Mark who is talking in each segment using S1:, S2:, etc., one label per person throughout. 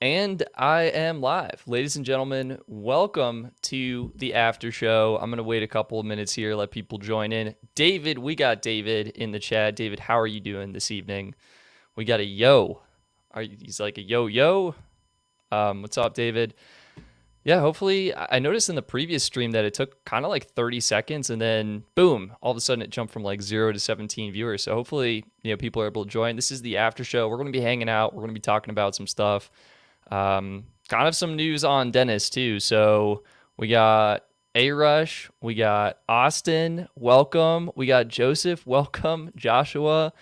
S1: And I am live. Ladies and gentlemen, welcome to the after show. I'm going to wait a couple of minutes here, let people join in. David, we got David in the chat. David, how are you doing this evening? We got a yo. He's like a yo. What's up, David? Yeah, hopefully, I noticed in the previous stream that it took kind of like 30 seconds and then boom, all of a sudden it jumped from like 0 to 17 viewers. So hopefully, people are able to join. This is the after show. We're going to be hanging out. We're going to be talking about some stuff. Kind of some news on Dennis too. So we got A-Rush, we got Austin, welcome. We got Joseph, welcome. Joshua,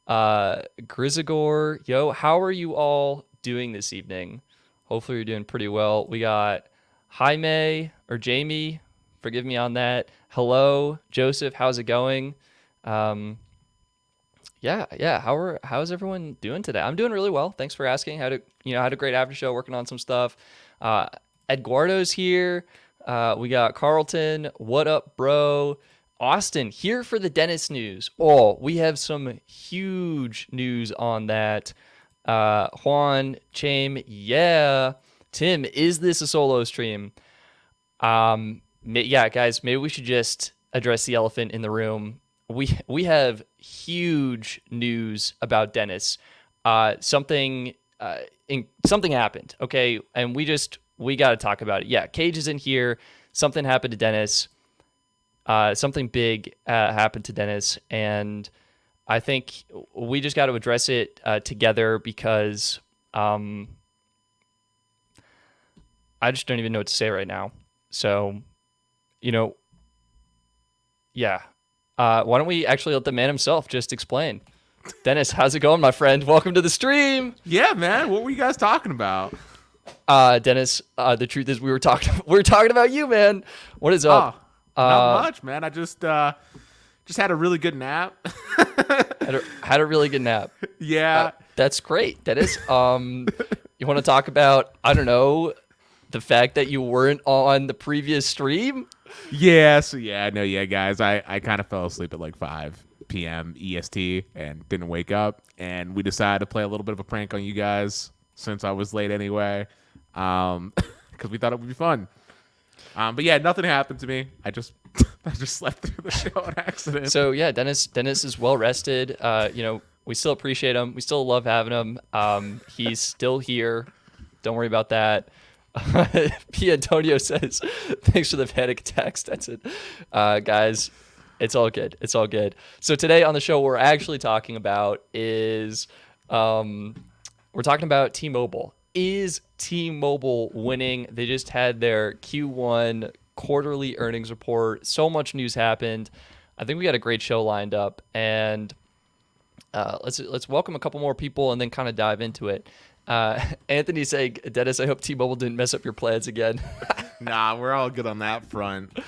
S1: Grizagor, yo, how are you all doing this evening? Hopefully you're doing pretty well. We got Jaime or Jamie, forgive me on that. Hello, Joseph, how's it going? Yeah. How's everyone doing today? I'm doing really well. Thanks for asking. Had a great after show working on some stuff. Eduardo's here. We got Carlton. What up, bro? Austin here for the Dennis news. Oh, we have some huge news on that. Juan, Chame, yeah. Tim, is this a solo stream? Yeah, guys, maybe we should just address the elephant in the room. We have huge news about Dennis. Something happened, okay? And we got to talk about it. Yeah, Cage is in here. Something happened to Dennis. Something big happened to Dennis, and I think we just got to address it together because I just don't even know what to say right now. So, yeah. Why don't we actually let the man himself just explain? Dennis, how's it going, my friend? Welcome to the stream.
S2: Yeah, man. What were you guys talking about?
S1: Dennis, the truth is we were talking about you, man. What is up?
S2: Not much, man. I just had a really good nap.
S1: had a really good nap.
S2: Yeah.
S1: That's great, Dennis. You want to talk about, I don't know, the fact that you weren't on the previous stream?
S2: Yeah, guys. I kind of fell asleep at like 5 p.m. EST and didn't wake up. And we decided to play a little bit of a prank on you guys since I was late anyway, because we thought it would be fun. But yeah, nothing happened to me. I just slept through the show on accident.
S1: So yeah, Dennis is well rested. We still appreciate him. We still love having him. He's still here. Don't worry about that. P. Antonio says, thanks for the panic attack, Stetson. Guys, it's all good. It's all good. So today on the show, what we're actually talking about is we're talking about T-Mobile. Is T-Mobile winning? They just had their Q1 quarterly earnings report. So much news happened. I think we got a great show lined up, and let's welcome a couple more people and then kind of dive into it. Anthony saying, Dennis, I hope T-Mobile didn't mess up your plans again.
S2: Nah, we're all good on that front.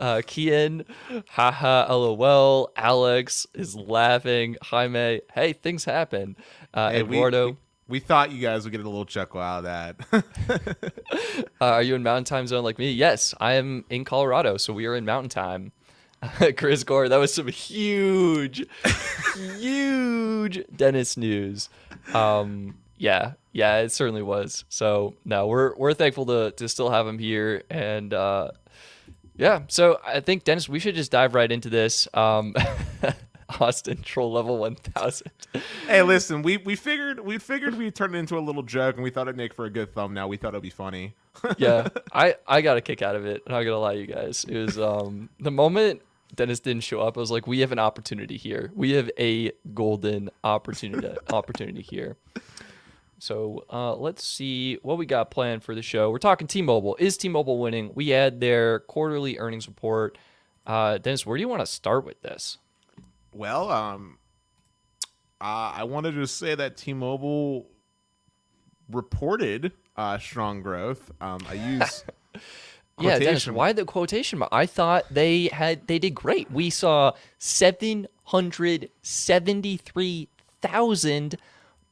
S1: Kian, haha, lol. Alex is laughing. Jaime, hey, things happen.
S2: Hey,
S1: Eduardo.
S2: We thought you guys would get a little chuckle out of that.
S1: Are you in Mountain Time Zone like me? Yes, I am in Colorado, so we are in Mountain Time. Chris Gore, that was some huge Dennis news. Yeah, it certainly was. So no, we're thankful to still have him here, and yeah. So I think, Dennis, we should just dive right into this. Austin troll level 1000.
S2: Hey, listen, we figured we'd turn it into a little joke, and we thought it'd make for a good thumbnail. We thought it'd be funny.
S1: Yeah, I got a kick out of it. I'm not gonna lie, you guys. It was the moment Dennis didn't show up, I was like, we have an opportunity here. We have a golden opportunity here. So let's see what we got planned for the show. We're talking T-Mobile. Is T-Mobile winning? We had their quarterly earnings report. Dennis, where do you want to start with this?
S2: Well, I wanted to say that T-Mobile reported strong growth. I use
S1: yeah, Dennis, why the quotation mark? I thought they did great. We saw 773,000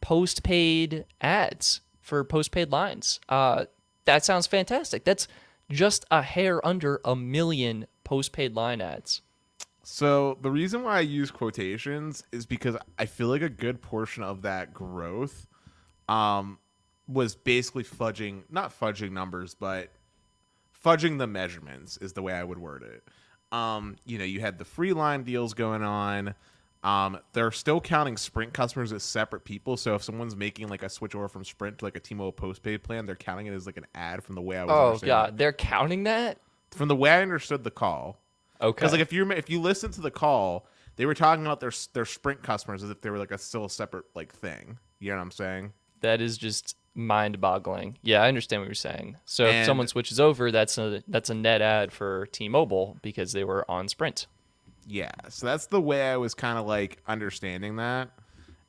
S1: postpaid ads for postpaid lines. That sounds fantastic. That's just a hair under 1 million postpaid line ads.
S2: So the reason why I use quotations is because I feel like a good portion of that growth was basically not fudging numbers, but fudging the measurements is the way I would word it. You had the free line deals going on. They're still counting Sprint customers as separate people. So if someone's making like a switch over from Sprint to like a T-Mobile postpaid plan, they're counting it as like an ad from the way I was understanding.
S1: Oh, God. They're counting that?
S2: From the way I understood the call.
S1: Okay.
S2: Because like if you listen to the call, they were talking about their Sprint customers as if they were like still a separate like thing. You know what I'm saying?
S1: That is just mind-boggling. Yeah, I understand what you're saying. So if someone switches over, that's a net ad for T-Mobile because they were on Sprint.
S2: Yeah, so that's the way I was kind of like understanding that,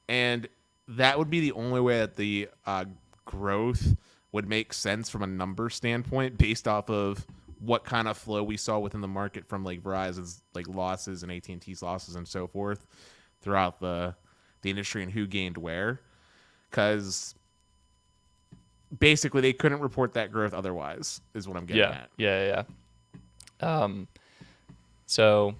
S2: and that would be the only way that the growth would make sense from a number standpoint based off of what kind of flow we saw within the market from like Verizon's like losses and AT&T's losses and so forth throughout the industry and who gained where. Because basically they couldn't report that growth otherwise, is what I'm getting at.
S1: Yeah. So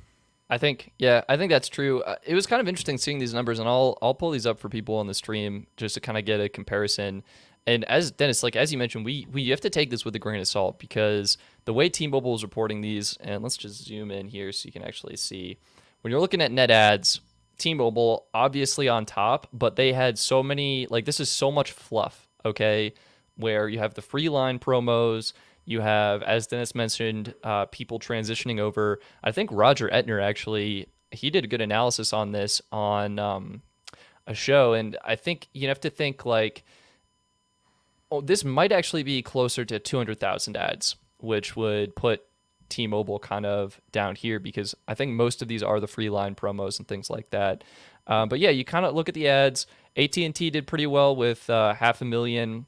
S1: I think that's true. It was kind of interesting seeing these numbers, and I'll pull these up for people on the stream just to kind of get a comparison. And as Dennis, like as you mentioned, we have to take this with a grain of salt because the way T-Mobile is reporting these, and let's just zoom in here so you can actually see. When you're looking at net adds, T-Mobile obviously on top, but they had so many, like this is so much fluff, okay? Where you have the free line promos, you have, as Dennis mentioned, people transitioning over. I think Roger Etner actually, he did a good analysis on this on a show, and I think you have to think like, this might actually be closer to 200,000 ads, which would put T-Mobile kind of down here because I think most of these are the free line promos and things like that. But yeah, you kind of look at the ads. AT&T did pretty well with 500,000.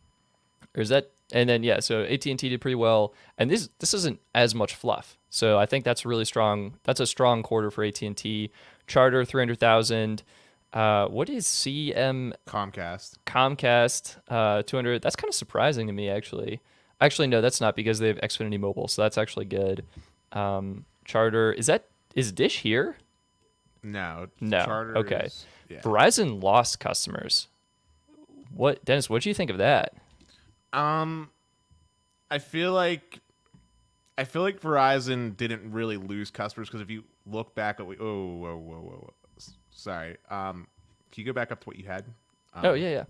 S1: Or is that? And then yeah, so AT&T did pretty well, and this isn't as much fluff. So I think that's really strong. That's a strong quarter for AT&T. Charter 300,000. What is Comcast 200. That's kind of surprising to me actually. Actually, no, that's not because they have Xfinity Mobile, so that's actually good. Charter, is Dish here?
S2: No.
S1: Charter, okay.
S2: Yeah.
S1: Verizon lost customers. Dennis, what do you think of that?
S2: I feel like Verizon didn't really lose customers because if you look back at whoa. Sorry. Can you go back up to what you had?
S1: Yeah.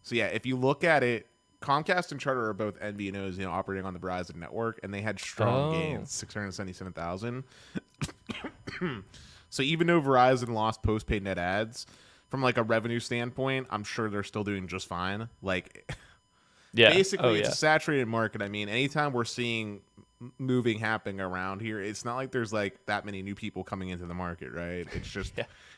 S2: So yeah, if you look at it, Comcast and Charter are both MVNOs, operating on the Verizon network, and they had strong gains, 677,000. So even though Verizon lost postpaid net adds, from like a revenue standpoint, I'm sure they're still doing just fine. Like, basically, it's a saturated market. I mean, anytime we're seeing moving happening around here, it's not like there's like that many new people coming into the market, right? It's just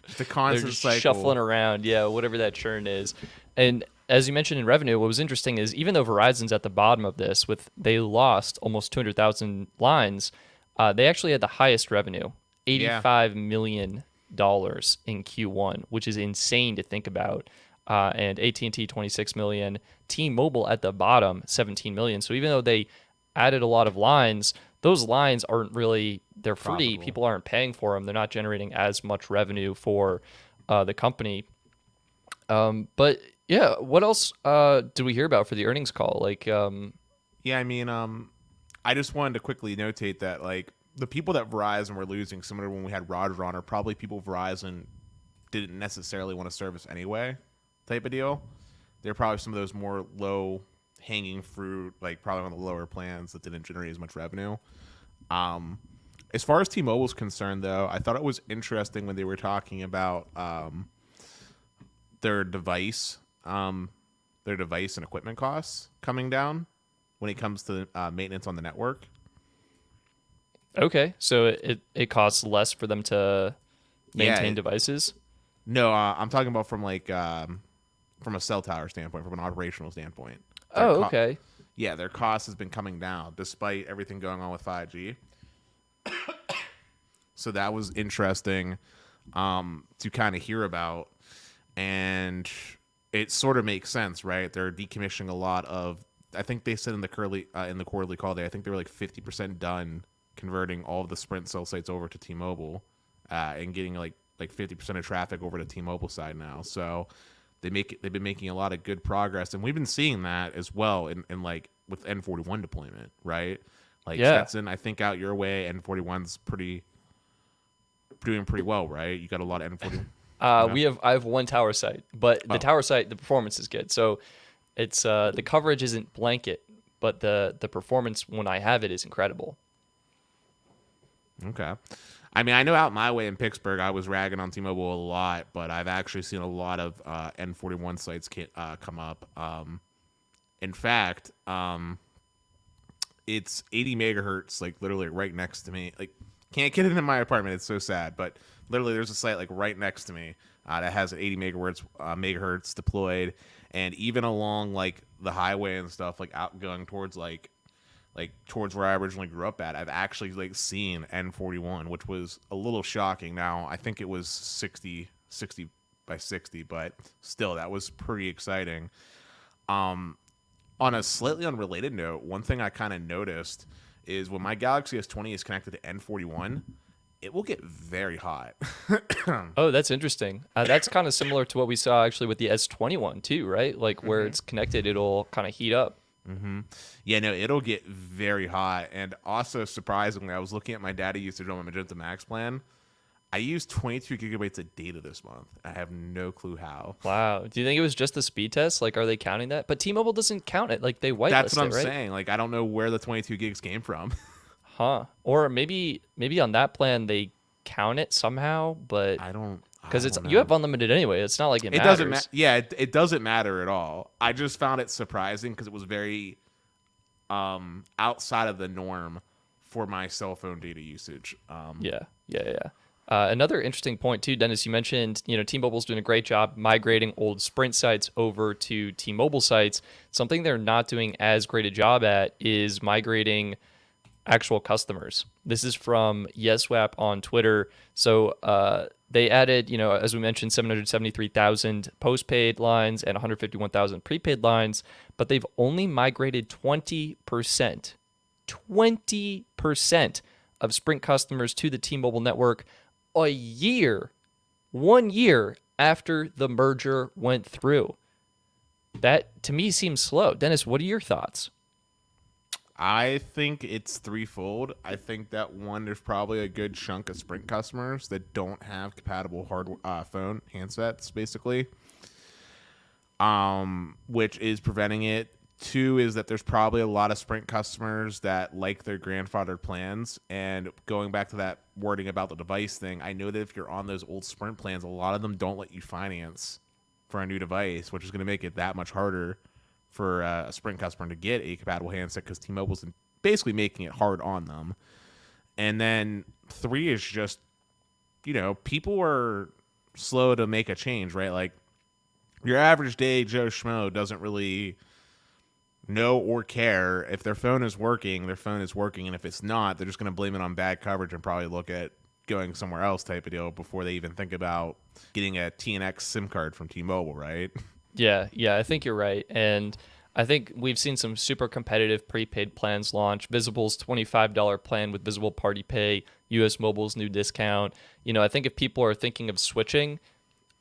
S2: just a constant cycle,
S1: shuffling around, whatever that churn is. And as you mentioned in revenue, what was interesting is even though Verizon's at the bottom of this, they lost almost 200,000 lines, they actually had the highest revenue, $85 million in Q1, which is insane to think about. And AT&T 26 million, T-Mobile at the bottom 17 million. So even though they added a lot of lines, those lines aren't really, they're free.
S2: Profitable.
S1: People aren't paying for them. They're not generating as much revenue for the company. But yeah, what else did we hear about for the earnings call? Like,
S2: I just wanted to quickly notate that like the people that Verizon were losing, similar to when we had Roger on, are probably people Verizon didn't necessarily want to service anyway, type of deal. They're probably some of those more low hanging fruit, like probably on the lower plans that didn't generate as much revenue. As far as T-Mobile's concerned, though, I thought it was interesting when they were talking about their device and equipment costs coming down when it comes to maintenance on the network.
S1: Okay, so it costs less for them to maintain devices?
S2: No, I'm talking about from like from a cell tower standpoint, from an operational standpoint.
S1: Okay.
S2: Their cost has been coming down despite everything going on with 5G. So that was interesting to kind of hear about, and it sort of makes sense, right? They're decommissioning a lot of. I think they said in the quarterly call day, I think they were like 50% done converting all of the Sprint cell sites over to T-Mobile, and getting like 50% of traffic over to T-Mobile side now. So they've been making a lot of good progress, and we've been seeing that as well in like with N41 deployment, right? Like Stetson, I think out your way, N41's doing pretty well, right? You got a lot of N41.
S1: I have one tower site, but the tower site, the performance is good. So it's the coverage isn't blanket, but the performance when I have it is incredible.
S2: Okay. I mean, I know out my way in Pittsburgh, I was ragging on T-Mobile a lot, but I've actually seen a lot of N41 sites come up. In fact, it's 80 megahertz, like literally right next to me. Like, can't get it in my apartment. It's so sad, but literally there's a site like right next to me that has an 80 megahertz deployed, and even along like the highway and stuff, like out going towards like towards where I originally grew up at, I've actually like seen N41, which was a little shocking. Now I think it was 60 by 60, but still that was pretty exciting. On a slightly unrelated note, one thing I kind of noticed is when my Galaxy S20 is connected to N41, it will get very hot.
S1: Oh, that's interesting. That's kind of similar to what we saw actually with the S21 too, right? Like where it's connected, it'll kind of heat up.
S2: Mm-hmm. Yeah, no, it'll get very hot. And also, surprisingly, I was looking at my data usage on my Magenta Max plan. I used 22 gigabytes of data this month. I have no clue how.
S1: Wow. Do you think it was just the speed test? Like, are they counting that? But T-Mobile doesn't count it. Like, they whitelist it, right?
S2: That's what I'm saying. Like, I don't know where the 22 gigs came from.
S1: Huh. Or maybe on that plan they count it somehow, but because you have unlimited anyway. It's not like it matters.
S2: Doesn't matter. Yeah, it doesn't matter at all. I just found it surprising because it was very outside of the norm for my cell phone data usage.
S1: Yeah. Another interesting point too, Dennis. You mentioned T-Mobile's doing a great job migrating old Sprint sites over to T-Mobile sites. Something they're not doing as great a job at is migrating actual customers. This is from YesWap on Twitter. So they added, as we mentioned, 773,000 postpaid lines and 151,000 prepaid lines, but they've only migrated 20%. 20% of Sprint customers to the T-Mobile network 1 year after the merger went through. That, to me, seems slow. Dennis, what are your thoughts?
S2: I think it's threefold. I think that one, there's probably a good chunk of Sprint customers that don't have compatible phone handsets, basically, which is preventing it. Two is that there's probably a lot of Sprint customers that like their grandfathered plans. And going back to that wording about the device thing, I know that if you're on those old Sprint plans, a lot of them don't let you finance for a new device, which is going to make it that much harder for a Sprint customer to get a compatible handset because T-Mobile's basically making it hard on them. And then three is just, people are slow to make a change, right? Like your average day Joe Schmo doesn't really know or care if their phone is working. Their phone is working, and if it's not, they're just going to blame it on bad coverage and probably look at going somewhere else type of deal before they even think about getting a TNX SIM card from T-Mobile, right?
S1: Yeah, I think you're right. And I think we've seen some super competitive prepaid plans launch. Visible's $25 plan with Visible Party Pay, US Mobile's new discount. I think if people are thinking of switching,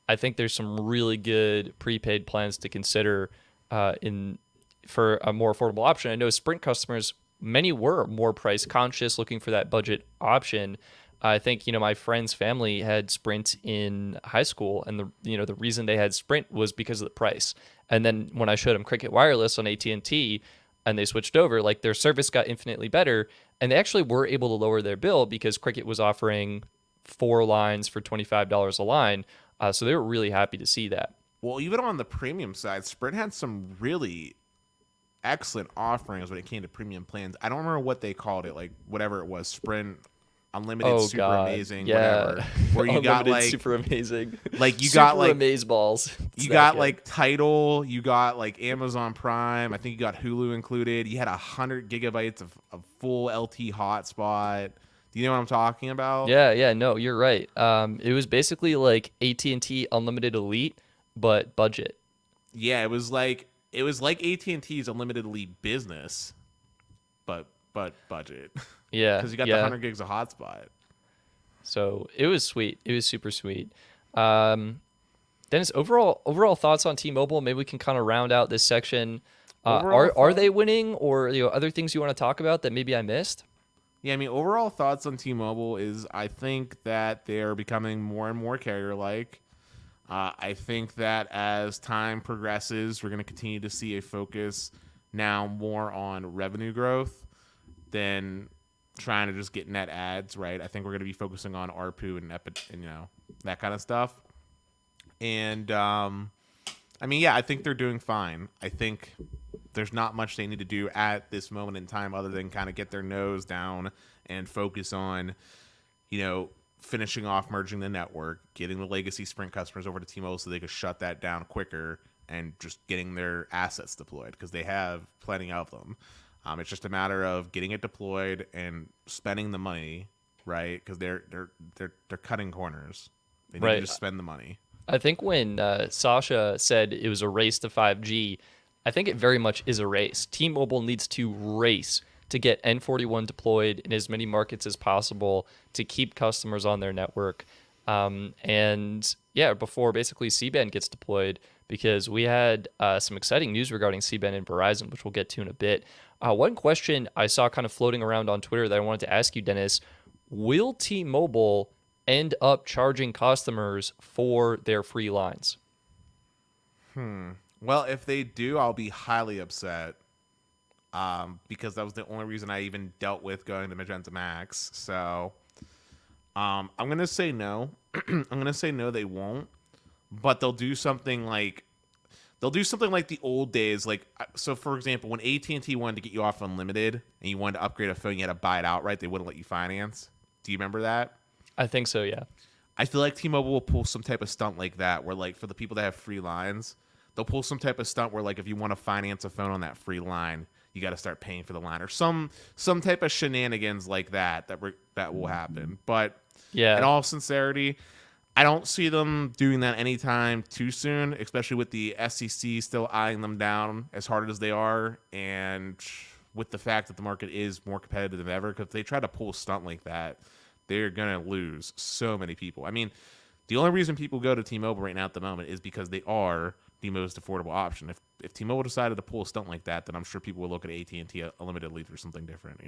S1: I think there's some really good prepaid plans to consider for a more affordable option. I know Sprint customers, many were more price conscious, looking for that budget option. I think, my friend's family had Sprint in high school, and the reason they had Sprint was because of the price. And then when I showed them Cricket Wireless on AT&T and they switched over, like their service got infinitely better, and they actually were able to lower their bill because Cricket was offering 4 lines for $25 a line. So they were really happy to see that.
S2: Well, even on the premium side, Sprint had some really excellent offerings when it came to premium plans. I don't remember what they called it, like whatever it was, Sprint Unlimited, Amazing, whatever. Where you got like
S1: super amazing,
S2: like you
S1: super
S2: got like
S1: amaze balls.
S2: You got like Tidal, you got like Amazon Prime. I think you got Hulu included. You had 100 gigabytes of full LT hotspot. Do you know what I'm talking about?
S1: Yeah, no, you're right. It was basically like AT&T Unlimited Elite, but budget.
S2: Yeah, it was like AT&T's Unlimited Elite Business, but budget.
S1: Yeah,
S2: because you got the 100 gigs of hotspot.
S1: So it was sweet. It was super sweet. The Dennis, overall thoughts on T-Mobile. Maybe we can kind of round out this section.
S2: Overall
S1: Are they winning, or other things you want to talk about that maybe I missed?
S2: Yeah, I mean, overall thoughts on T-Mobile is I think that they're becoming more and more carrier-like. I think that as time progresses, we're going to continue to see a focus now more on revenue growth than trying to just get net ads, right? I think we're going to be focusing on ARPU and that kind of stuff. And I mean, yeah, I think they're doing fine. I think there's not much they need to do at this moment in time other than kind of get their nose down and focus on, finishing off merging the network, getting the legacy Sprint customers over to T-Mobile so they could shut that down quicker, and just getting their assets deployed because they have plenty of them. It's just a matter of getting it deployed and spending the money, right? Because they're cutting corners. They need to just spend the money.
S1: I think when Sasha said it was a race to 5G, I think it very much is a race. T-Mobile needs to race to get N41 deployed in as many markets as possible to keep customers on their network. Before basically C-band gets deployed, because we had some exciting news regarding C-band and Verizon, which we'll get to in a bit. One question I saw kind of floating around on Twitter that I wanted to ask you, Dennis, will T-Mobile end up charging customers for their free lines?
S2: Well, if they do, I'll be highly upset. Because that was the only reason I even dealt with going to Magenta Max. So I'm going to say no. I'm going to say no, they won't. But they'll do something like the old days. Like, so for example, when AT&T wanted to get you off unlimited and you wanted to upgrade a phone, you had to buy it outright. They wouldn't let you finance. Do you remember that?
S1: I think so, yeah.
S2: I feel like T-Mobile will pull some type of stunt like that where, like, for the people that have free lines, they'll pull some type of stunt where, like, if you want to finance a phone on that free line, you got to start paying for the line, or some type of shenanigans like that will happen. But yeah, in all sincerity, I don't see them doing that anytime too soon, especially with the SEC still eyeing them down as hard as they are, and with the fact that the market is more competitive than ever. Because if they try to pull a stunt like that, they're gonna lose so many people. I mean, the only reason people go to T-Mobile right now at the moment is because they are the most affordable option. If T-Mobile decided to pull a stunt like that, then I'm sure people will look at AT&T unlimitedly for something different,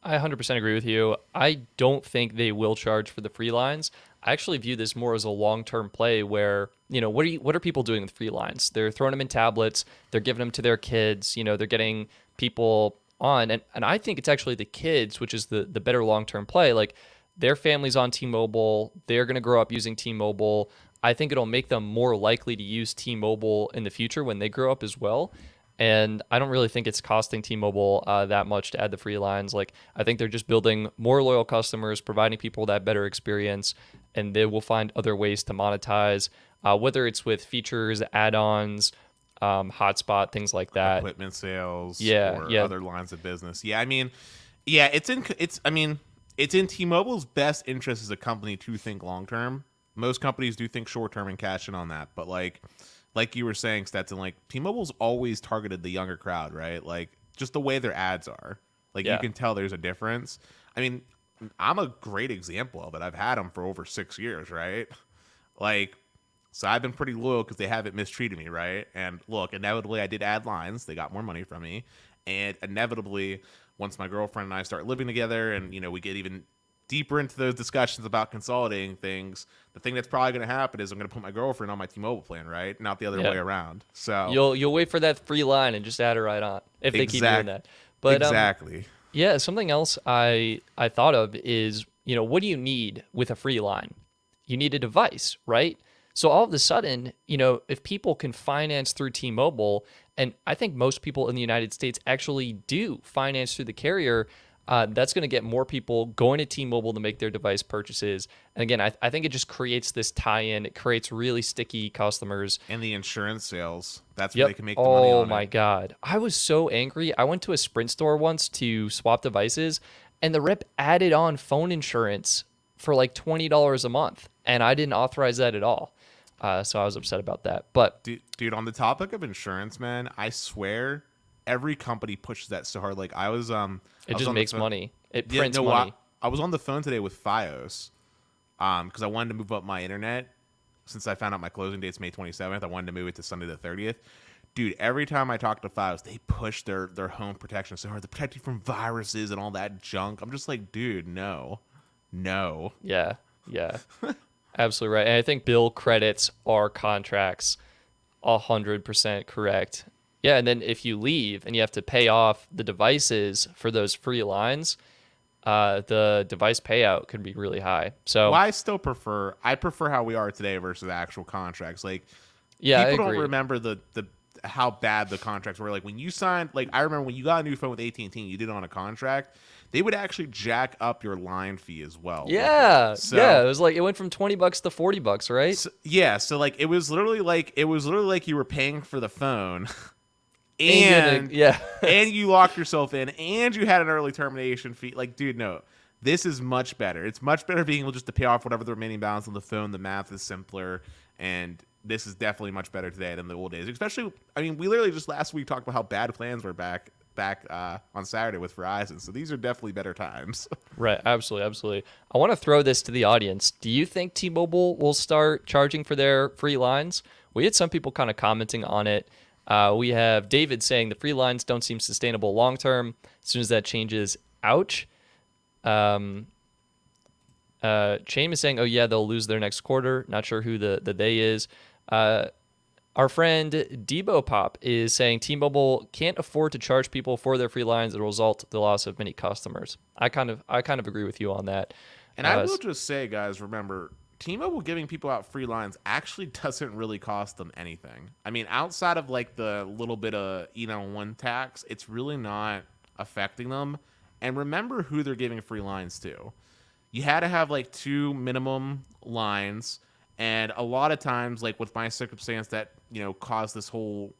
S1: I 100% agree with you. I don't think they will charge for the free lines. I actually view this more as a long-term play where, what are people doing with free lines? They're throwing them in tablets. They're giving them to their kids. They're getting people on. And I think it's actually the kids, which is the better long-term play. Like, their family's on T-Mobile. They're going to grow up using T-Mobile. I think it'll make them more likely to use T-Mobile in the future when they grow up as well. And I don't really think it's costing T-Mobile that much to add the free lines. Like, I think they're just building more loyal customers, providing people that better experience, and they will find other ways to monetize, whether it's with features, add-ons, hotspot, things like that.
S2: Equipment sales, or other lines of business. Yeah, I mean, it's in T-Mobile's best interest as a company to think long-term. Most companies do think short-term and cash in on that, but like you were saying, Stetson, like, T-Mobile's always targeted the younger crowd, right? Like, just the way their ads are. Like, you can tell there's a difference. I mean, I'm a great example of it. I've had them for over 6 years, right? Like, so I've been pretty loyal because they haven't mistreated me, right? And look, inevitably, I did add lines. They got more money from me. And inevitably, once my girlfriend and I start living together and, we get even deeper into those discussions about consolidating things, the thing that's probably going to happen is I'm going to put my girlfriend on my T-Mobile plan, right? Not the other way around. So
S1: you'll wait for that free line and just add her right on if they keep doing that. But
S2: exactly.
S1: Something else I thought of is, what do you need with a free line? You need a device, right? So all of a sudden, if people can finance through T-Mobile, and I think most people in the United States actually do finance through the carrier, that's going to get more people going to T-Mobile to make their device purchases. And again, I think it just creates this tie-in. It creates really sticky customers.
S2: And the insurance sales. That's where they can make the money on it.
S1: Oh, my God. I was so angry. I went to a Sprint store once to swap devices, and the rep added on phone insurance for like $20 a month. And I didn't authorize that at all. So I was upset about that. But
S2: dude, on the topic of insurance, man, I swear every company pushes that so hard. Like, I was
S1: it just makes money. It prints money.
S2: I was on the phone today with Fios because I wanted to move up my internet, since I found out my closing date's May 27th, I wanted to move it to Sunday the 30th. Dude, every time I talk to Fios, they push their home protection so hard to protect you from viruses and all that junk. I'm just like, dude, no.
S1: Yeah, absolutely right. And I think Bill credits our contracts 100% correct. Yeah, and then if you leave and you have to pay off the devices for those free lines, the device payout could be really high. So
S2: well, I prefer how we are today versus actual contracts. Like,
S1: yeah,
S2: people
S1: I agree.
S2: don't remember the how bad the contracts were. Like when you signed, like I remember when you got a new phone with AT&T, you did it on a contract. They would actually jack up your line fee as well.
S1: Yeah,
S2: so,
S1: yeah. It was like it went from $20 to $40, right?
S2: So like it was literally like you were paying for the phone, and and you locked yourself in, and you had an early termination fee. Like, dude, no. This is much better. It's much better being able just to pay off whatever the remaining balance on the phone. The math is simpler, and this is definitely much better today than the old days. Especially, I mean, we literally just last week talked about how bad plans were back on Saturday with Verizon. So these are definitely better times.
S1: Right, absolutely. I want to throw this to the audience. Do you think T-Mobile will start charging for their free lines? We had some people kind of commenting on it. We have David saying the free lines don't seem sustainable long term. As soon as that changes, ouch. Chaim is saying, oh yeah, they'll lose their next quarter. Not sure who the they is. Our friend Debo Pop is saying T-Mobile can't afford to charge people for their free lines. It will result in the loss of many customers. I kind of agree with you on that.
S2: And I will just say, guys, remember, T-Mobile giving people out free lines actually doesn't really cost them anything. I mean, outside of like the little bit of one tax, it's really not affecting them. And remember who they're giving free lines to. You had to have like 2 minimum lines. And a lot of times, like with my circumstance that, caused this whole,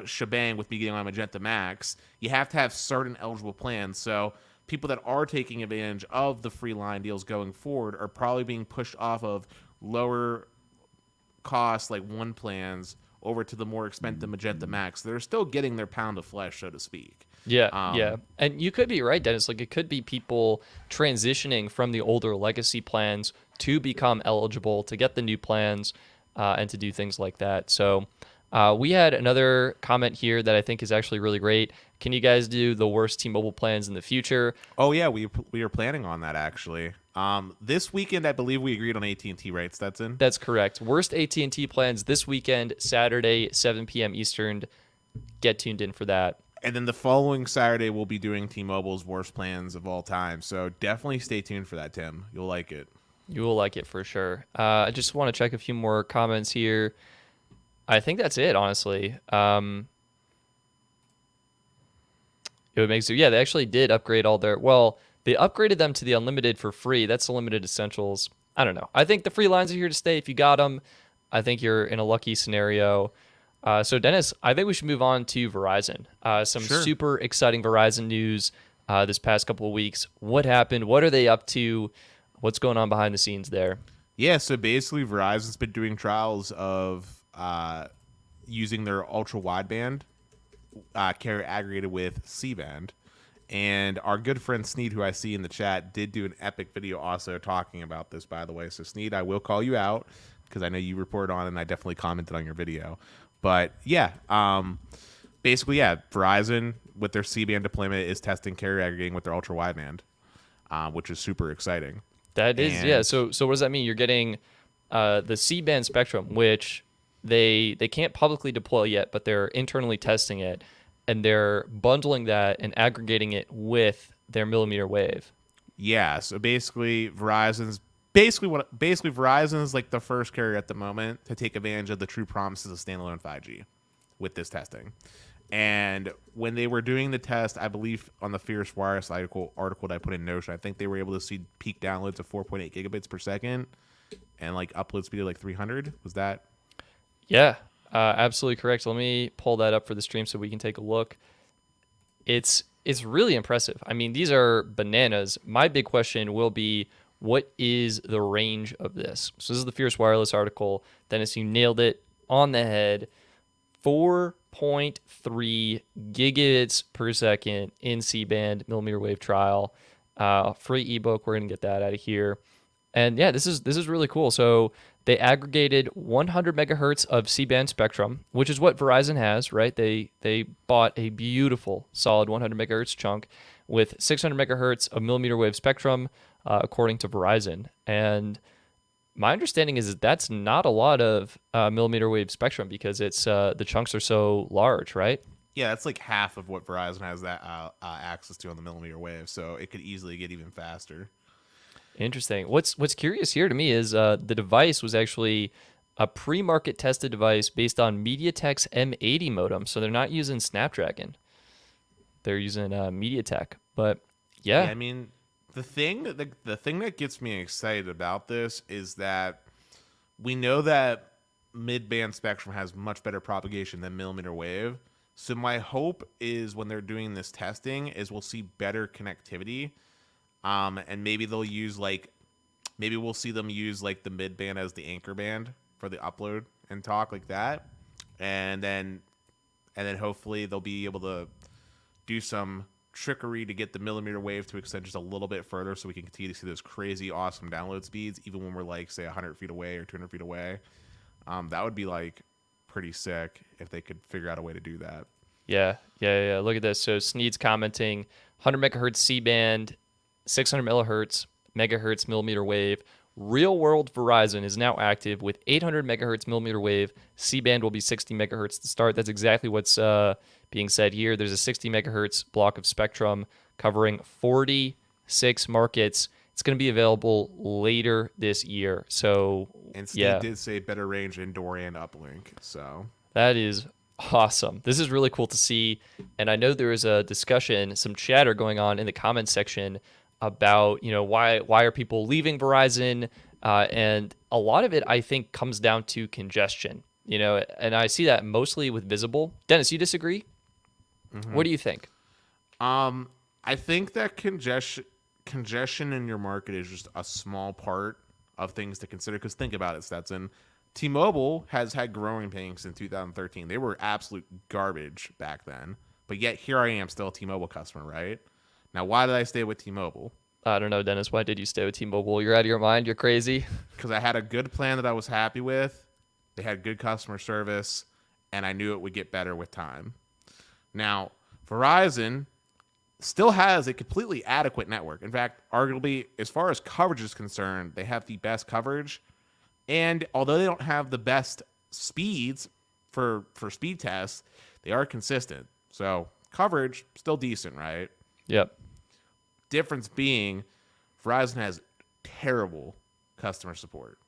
S2: shebang with me getting on Magenta Max, you have to have certain eligible plans. So people that are taking advantage of the free line deals going forward are probably being pushed off of lower cost, like one plans, over to the more expensive Magenta Max. They're still getting their pound of flesh, so to speak.
S1: Yeah. And you could be right, Dennis. Like, it could be people transitioning from the older legacy plans to become eligible to get the new plans and to do things like that. So we had another comment here that I think is actually really great. Can you guys do the worst T-Mobile plans in the future?
S2: Oh, yeah, we are planning on that, actually. This weekend, I believe we agreed on AT&T, right, Stetson?
S1: That's correct. Worst AT&T plans this weekend, Saturday, 7 p.m. Eastern. Get tuned in for that.
S2: And then the following Saturday, we'll be doing T-Mobile's worst plans of all time. So definitely stay tuned for that, Tim. You'll like it.
S1: You will like it for sure. I just want to check a few more comments here. I think that's it, honestly. It would make so. Yeah, they actually did upgrade all their. Well, they upgraded them to the unlimited for free. That's the limited essentials. I don't know. I think the free lines are here to stay. If you got them, I think you're in a lucky scenario. So, Dennis, I think we should move on to Verizon. Some super exciting Verizon news this past couple of weeks. What happened? What are they up to? What's going on behind the scenes there?
S2: Yeah, so basically Verizon's been doing trials of using their ultra-wideband carrier aggregated with C-band. And our good friend Sneed, who I see in the chat, did do an epic video also talking about this, by the way. So, Sneed, I will call you out because I know you reported on it and I definitely commented on your video. But, yeah, basically, Verizon, with their C-band deployment, is testing carrier aggregating with their ultra-wideband, which is super exciting.
S1: That is, yeah. So what does that mean? You're getting the C-band spectrum, which they can't publicly deploy yet, but they're internally testing it, and they're bundling that and aggregating it with their millimeter wave.
S2: Yeah. So basically, Verizon's like the first carrier at the moment to take advantage of the true promises of standalone 5G with this testing. And when they were doing the test, I believe on the Fierce Wireless article that I put in Notion, I think they were able to see peak downloads of 4.8 gigabits per second and like upload speed of like 300. Was that?
S1: Yeah, absolutely correct. Let me pull that up for the stream so we can take a look. It's really impressive. I mean, these are bananas. My big question will be, what is the range of this? So this is the Fierce Wireless article. Dennis, you nailed it on the head. 4.3 gigabits per second in C-band millimeter wave trial. Free ebook. We're gonna get that out of here. And yeah, this is really cool. So They aggregated 100 megahertz of C-band spectrum, which is what Verizon has, right? They bought a beautiful, solid 100 megahertz chunk with 600 megahertz of millimeter wave spectrum, according to Verizon. And my understanding is that that's not a lot of millimeter wave spectrum because it's the chunks are so large, right?
S2: Yeah, that's like half of what Verizon has that access to on the millimeter wave, so it could easily get even faster.
S1: Interesting. What's curious here to me is the device was actually a pre-market tested device based on MediaTek's M80 modem, so they're not using Snapdragon. They're using MediaTek. But yeah,
S2: I mean, the thing that gets me excited about this is that we know that mid-band spectrum has much better propagation than millimeter wave. So my hope is when they're doing this testing is we'll see better connectivity. And maybe they'll use maybe we'll see them use like the mid band as the anchor band for the upload and talk like that. And then hopefully they'll be able to do some trickery to get the millimeter wave to extend just a little bit further so we can continue to see those crazy awesome download speeds even when we're like say 100 feet away or 200 feet away. That would be like pretty sick if they could figure out a way to do that.
S1: Yeah. Look at this. So Sneed's commenting 100 megahertz C-band, 600 megahertz millimeter wave. Real world Verizon is now active with 800 megahertz millimeter wave. C-band will be 60 megahertz to start. That's exactly what's being said here. There's a 60 megahertz block of spectrum covering 46 markets. It's going to be available later this year. So,
S2: and Steve did say better range indoor and uplink. So
S1: that is awesome. This is really cool to see. And I know there is a discussion, some chatter going on in the comments section about, why are people leaving Verizon? And a lot of it, I think, comes down to congestion, and I see that mostly with Visible. Dennis, you disagree? Mm-hmm. What do you think?
S2: I think that congestion in your market is just a small part of things to consider. Because think about it, Stetson. T-Mobile has had growing pains since 2013. They were absolute garbage back then. But yet here I am still a T-Mobile customer, right? Now, why did I stay with T-Mobile?
S1: I don't know, Dennis. Why did you stay with T-Mobile? You're out of your mind? You're crazy?
S2: Because I had a good plan that I was happy with. They had good customer service. And I knew it would get better with time. Now, Verizon still has a completely adequate network. In fact, arguably, as far as coverage is concerned, they have the best coverage. And although they don't have the best speeds for speed tests, they are consistent. So coverage, still decent, right?
S1: Yep.
S2: Difference being, Verizon has terrible customer support.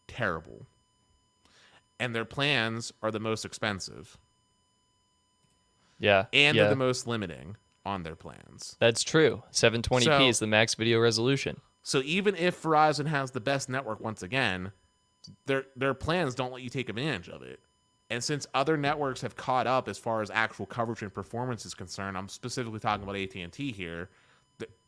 S2: Terrible. And their plans are the most expensive.
S1: Yeah.
S2: And they're the most limiting on their plans.
S1: That's true. 720p is the max video resolution.
S2: So even if Verizon has the best network once again, their plans don't let you take advantage of it. And since other networks have caught up as far as actual coverage and performance is concerned, I'm specifically talking about AT&T here,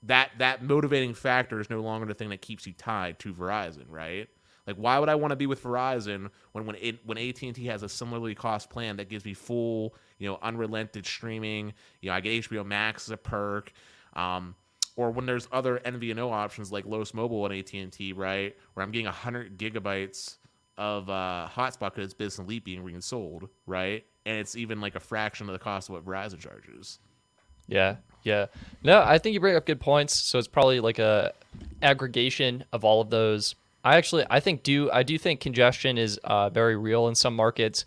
S2: that motivating factor is no longer the thing that keeps you tied to Verizon, right? Like, why would I want to be with Verizon when AT&T has a similarly cost plan that gives me full, unrelented streaming? I get HBO Max as a perk, or when there's other MVNO options like Los Mobile and AT&T, right, where I'm getting 100 gigabytes of hotspot because it's Business Elite being resold, right? And it's even like a fraction of the cost of what Verizon charges.
S1: Yeah. No, I think you bring up good points. So it's probably like a aggregation of all of those. I do think congestion is very real in some markets.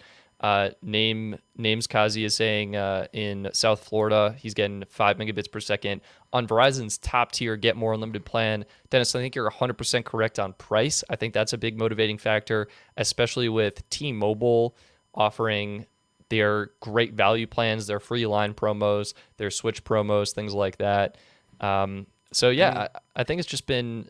S1: Names Kazi is saying in South Florida, he's getting 5 megabits per second on Verizon's top tier Get More Unlimited plan. Dennis, I think you're 100% correct on price. I think that's a big motivating factor, especially with T-Mobile offering their great value plans, their free line promos, their switch promos, things like that. I think it's just been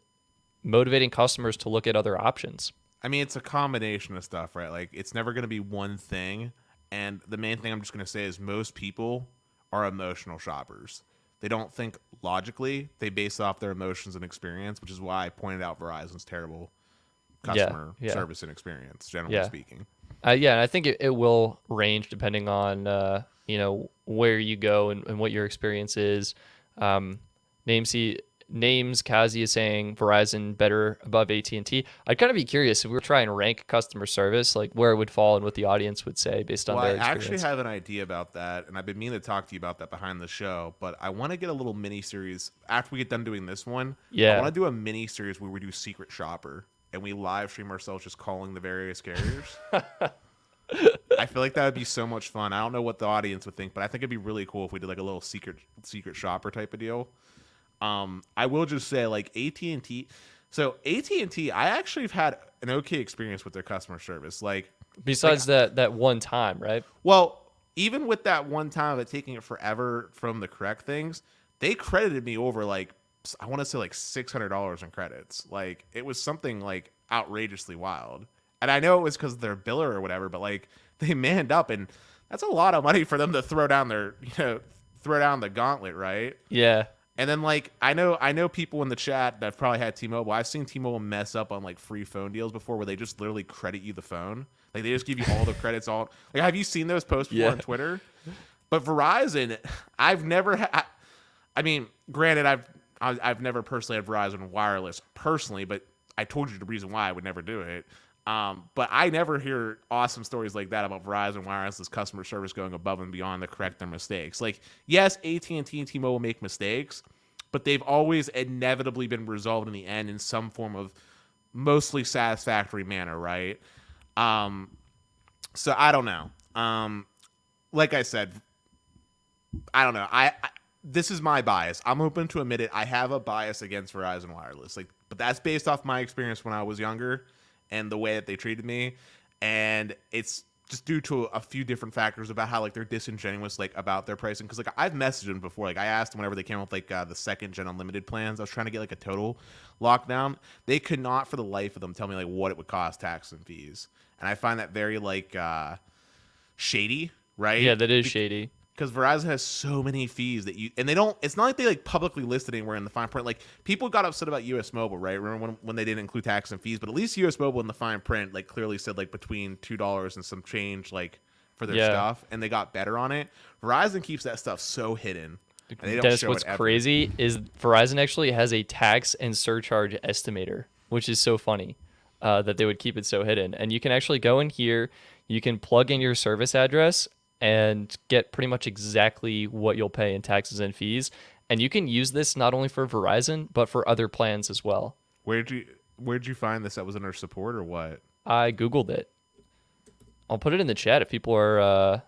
S1: motivating customers to look at other options.
S2: I mean, it's a combination of stuff, right? Like, it's never going to be one thing. And the main thing I'm just going to say is most people are emotional shoppers. They don't think logically. They base off their emotions and experience, which is why I pointed out Verizon's terrible customer service and experience, generally speaking.
S1: And I think it will range depending on, where you go and what your experience is. names. Kazi is saying Verizon better above AT&T. I'd kind of be curious if we were trying to rank customer service, like where it would fall and what the audience would say based on
S2: Well,
S1: their
S2: I
S1: experience.
S2: actually have an idea about that, and I've been meaning to talk to you about that behind the show, but I want to get a little mini series after we get done doing this one.
S1: Yeah.
S2: I want to do a mini series where we do Secret Shopper and we live stream ourselves just calling the various carriers. I feel like that would be so much fun. I don't know what the audience would think, but I think it'd be really cool if we did like a little secret shopper type of deal. I will just say like AT&T. So AT&T, I actually have had an okay experience with their customer service. Like
S1: Besides that one time, right?
S2: well, even with that one time of it taking it forever from the correct things, they credited me over like I want to say like $600 in credits. Like it was something like outrageously wild. And I know it was because of their biller or whatever, but like they manned up, and that's a lot of money for them to throw down throw down the gauntlet, right?
S1: Yeah.
S2: And then like I know people in the chat that have probably had T-Mobile. I've seen T-Mobile mess up on like free phone deals before, where they just literally credit you the phone. Like they just give you all the credits. All like, have you seen those posts before on Twitter? But Verizon, I've never had. I mean, granted, I've never personally had Verizon Wireless personally, but I told you the reason why I would never do it. But I never hear awesome stories like that about Verizon Wireless's customer service going above and beyond to correct their mistakes. Like, yes, AT&T and T-Mobile make mistakes, but they've always inevitably been resolved in the end in some form of mostly satisfactory manner, right? So I don't know. Like I said, I don't know. This is my bias. I'm open to admit it. I have a bias against Verizon Wireless, but that's based off my experience when I was younger and the way that they treated me, and it's just due to a few different factors about how like they're disingenuous like about their pricing. Because like I've messaged them before, like I asked them whenever they came up with like the second gen unlimited plans. I was trying to get like a total lockdown. They could not for the life of them tell me like what it would cost, tax and fees, and I find that very like shady, right?
S1: Yeah, that is shady.
S2: Because Verizon has so many fees that and they don't, it's not like they like publicly listed anywhere in the fine print. Like people got upset about US Mobile, right? Remember when they didn't include tax and fees, but at least US Mobile in the fine print like clearly said like between $2 and some change like for their stuff, and they got better on it. Verizon keeps that stuff so hidden. And they don't
S1: Dennis,
S2: show
S1: what's
S2: it ever.
S1: crazy is Verizon actually has a tax and surcharge estimator, which is so funny that they would keep it so hidden. And you can actually go in here, you can plug in your service address and get pretty much exactly what you'll pay in taxes and fees. And you can use this not only for Verizon, but for other plans as well.
S2: Where'd you find this? That was under support or what?
S1: I Googled it. I'll put it in the chat if people are...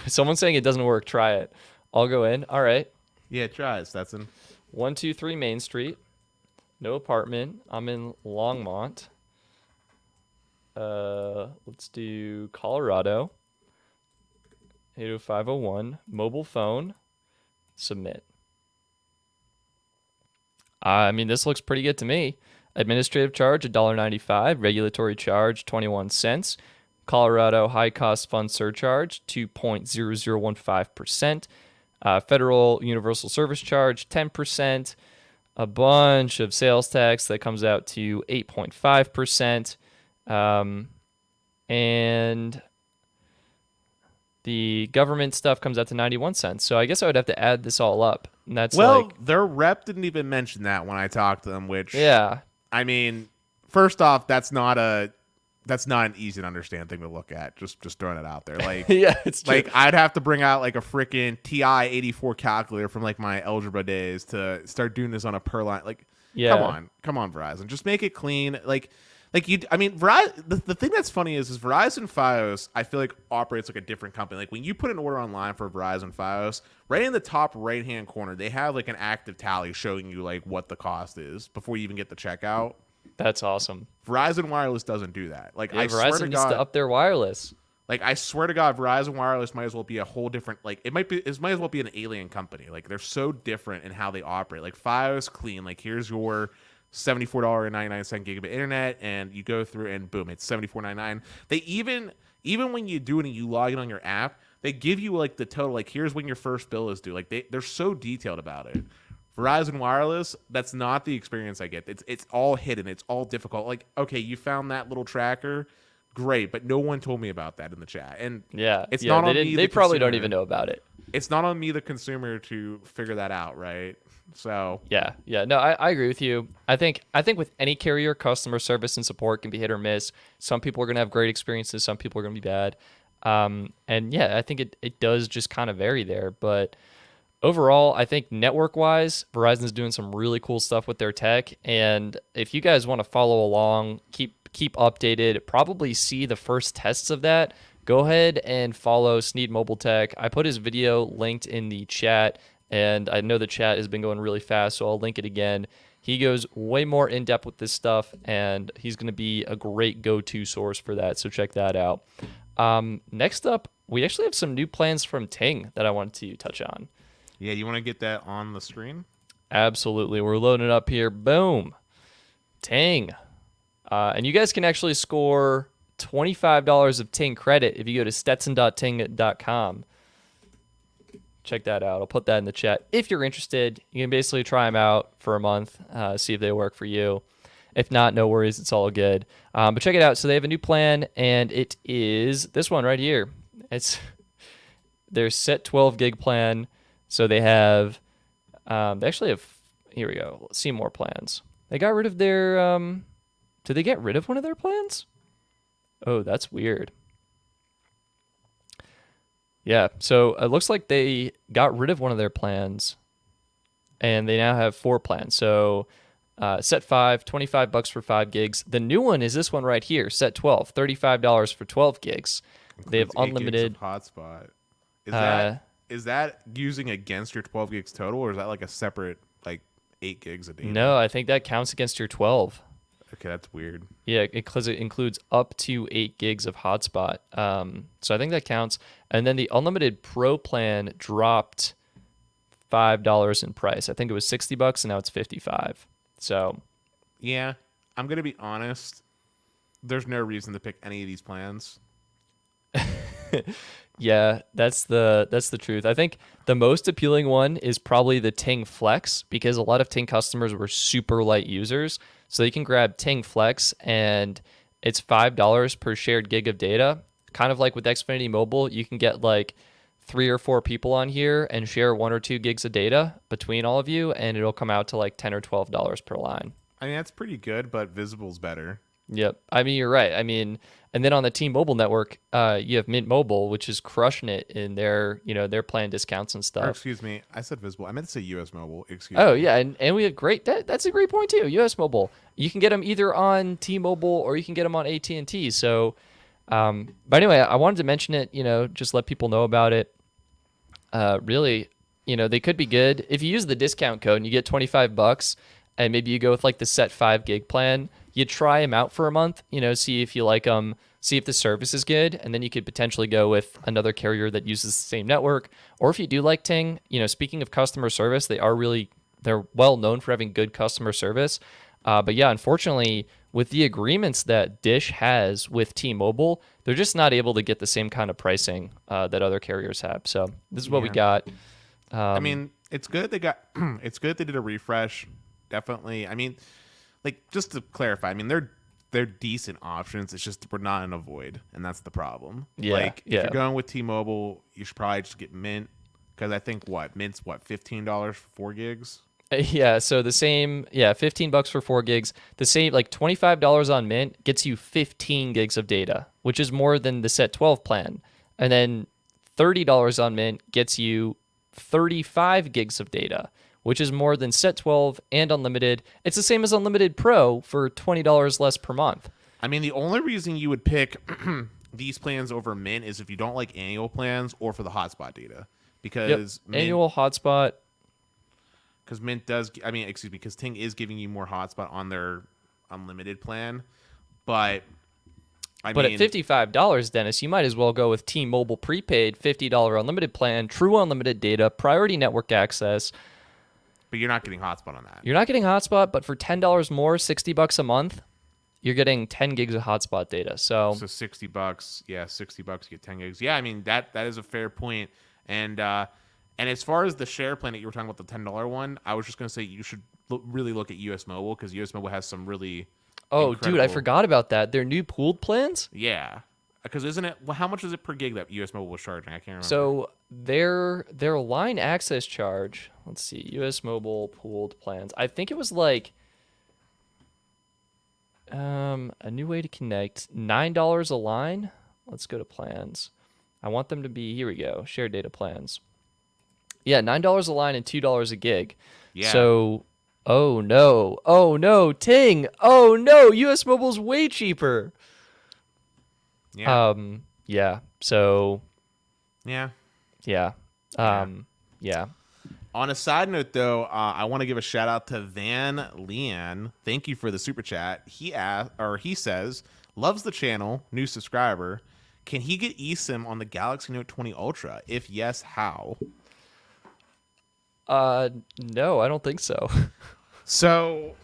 S1: someone's saying it doesn't work, try it. I'll go in. All right.
S2: Yeah, try it, Stetson.
S1: 123 Main Street. No apartment. I'm in Longmont. Let's do Colorado. 80501, mobile phone, submit. I mean, this looks pretty good to me. Administrative charge, $1.95. Regulatory charge, 21 cents. Colorado high cost fund surcharge, 2.0015%. Federal universal service charge, 10%. A bunch of sales tax that comes out to 8.5%. And the government stuff comes out to 91 cents. So I guess I would have to add this all up. And that's
S2: their rep didn't even mention that when I talked to them, which
S1: yeah.
S2: I mean, first off, that's not an easy to understand thing to look at. Just throwing it out there. Like
S1: yeah, it's true.
S2: Like I'd have to bring out like a freaking TI 84 calculator from like my algebra days to start doing this on a per line. Like come on, Verizon. Just make it clean. Verizon. The thing that's funny is Verizon Fios, I feel like operates like a different company. Like when you put an order online for Verizon Fios, right in the top right hand corner, they have like an active tally showing you like what the cost is before you even get the checkout.
S1: That's awesome.
S2: Verizon Wireless doesn't do that. Like I
S1: Verizon
S2: swear to
S1: needs
S2: God,
S1: to up their wireless.
S2: Like I swear to God, Verizon Wireless might as well be a whole different. Like it might as well be an alien company. Like they're so different in how they operate. Like Fios clean. Like here's your $74.99 gigabit internet, and you go through and boom, it's $74.99. They even when you do it and you log in on your app, they give you like the total. Like here's when your first bill is due. Like they're so detailed about it. Verizon Wireless, that's not the experience I get. It's all hidden. It's all difficult. Like okay, you found that little tracker, great, but no one told me about that in the chat. And it's not on me.
S1: They probably don't even know about it.
S2: It's not on me, the consumer, to figure that out, right? So
S1: Yeah. No, I agree with you. I think with any carrier, customer service and support can be hit or miss. Some people are going to have great experiences. Some people are going to be bad. And yeah, I think it does just kind of vary there. But overall, I think network-wise, Verizon's doing some really cool stuff with their tech. And if you guys want to follow along, keep updated, probably see the first tests of that, go ahead and follow Sneed Mobile Tech. I put his video linked in the chat, and I know the chat has been going really fast, so I'll link it again. He goes way more in-depth with this stuff, and he's going to be a great go-to source for that, so check that out. Next up, we actually have some new plans from Ting that I wanted to touch on.
S2: Yeah, you want to get that on the screen?
S1: Absolutely. We're loading it up here. Boom. Ting. And you guys can actually score $25 of Ting credit if you go to stetson.ting.com. Check that out. I'll put that in the chat. If you're interested, you can basically try them out for a month, see if they work for you. If not, no worries. It's all good. But check it out. So they have a new plan, and it is this one right here. It's their set 12 gig plan. So they have, they actually have, here we go. Let's see more plans. They got rid of their, did they get rid of one of their plans? Oh, that's weird. Yeah, so it looks like they got rid of one of their plans, and they now have 4 plans. So set 5, $25 for 5 gigs. The new one is this one right here, set 12, $35 for 12 gigs. They have unlimited
S2: hotspot. Is that using against your 12 gigs total, or is that like a separate like 8 gigs a day?
S1: No, I think that counts against your 12.
S2: Okay, that's weird.
S1: Yeah, because it includes up to 8 gigs of hotspot. So I think that counts. And then the unlimited pro plan dropped $5 in price. I think it was $60 and now it's $55. So
S2: yeah, I'm gonna be honest. There's no reason to pick any of these plans.
S1: Yeah, that's the truth. I think the most appealing one is probably the Ting Flex, because a lot of Ting customers were super light users. So you can grab Ting Flex, and it's $5 per shared gig of data. Kind of like with Xfinity Mobile, you can get like 3 or 4 people on here and share 1 or 2 gigs of data between all of you, and it'll come out to like $10 or $12 per line.
S2: I mean, that's pretty good, but Visible's better.
S1: Yep. I mean, you're right. I mean, and then on the T-Mobile network, you have Mint Mobile, which is crushing it in their, their plan discounts and stuff.
S2: Or, excuse me, I said Visible. I meant to say US Mobile. Excuse
S1: me.
S2: Oh,
S1: yeah, and we have great. That's a great point too. US Mobile. You can get them either on T-Mobile or you can get them on AT&T. So, but anyway, I wanted to mention it. Just let people know about it. Really, they could be good if you use the discount code and you get $25, and maybe you go with like the set 5 gig plan. You try them out for a month, see if you like them, see if the service is good, and then you could potentially go with another carrier that uses the same network. Or if you do like Ting, speaking of customer service, they're well known for having good customer service. But yeah, unfortunately, with the agreements that Dish has with T-Mobile, they're just not able to get the same kind of pricing that other carriers have. So this is what we got.
S2: I mean, it's good they got. It's good they did a refresh. Definitely. I mean, like, just to clarify, I mean, they're decent options. It's just we're not in a void, and that's the problem.
S1: Yeah,
S2: if you're going with T-Mobile, you should probably just get Mint, because I think Mint's $15 for 4 gigs.
S1: Yeah, so the same, $15 for 4 gigs. The same, like $25 on Mint gets you 15 gigs of data, which is more than the set 12 plan. And then $30 on Mint gets you 35 gigs of data, which is more than set 12 and unlimited. It's the same as unlimited pro for $20 less per month.
S2: I mean, the only reason you would pick these plans over Mint is if you don't like annual plans or for the hotspot data. Because
S1: annual hotspot.
S2: Because Mint does, because Ting is giving you more hotspot on their unlimited plan. But
S1: at $55, Dennis, you might as well go with T-Mobile prepaid $50 unlimited plan, true unlimited data, priority network access.
S2: But you're not getting hotspot on that.
S1: You're not getting hotspot, but for $10 more, $60 a month, you're getting 10 gigs of hotspot data. So
S2: $60, $60, you get 10 gigs. Yeah, I mean that is a fair point. And as far as the share plan that you were talking about, the $10 one, I was just going to say you should really look at US Mobile, because US Mobile has some really
S1: incredible... dude, I forgot about that. Their new pooled plans?
S2: Yeah. Because isn't it? Well, how much is it per gig that US Mobile was charging? I can't remember.
S1: So their line access charge, let's see, US Mobile pooled plans. I think it was like a new way to connect, $9 a line. Let's go to plans. I want them to be, here we go, shared data plans. Yeah, $9 a line and $2 a gig.
S2: Yeah.
S1: So, oh no, Ting, oh no, US Mobile's way cheaper.
S2: Yeah.
S1: Yeah. So,
S2: Yeah.
S1: yeah. Yeah.
S2: On a side note, though, I want to give a shout out to Van Leon. Thank you for the super chat. He says, loves the channel, new subscriber. Can he get eSIM on the Galaxy Note 20 Ultra? If yes, how?
S1: No, I don't think so.
S2: So,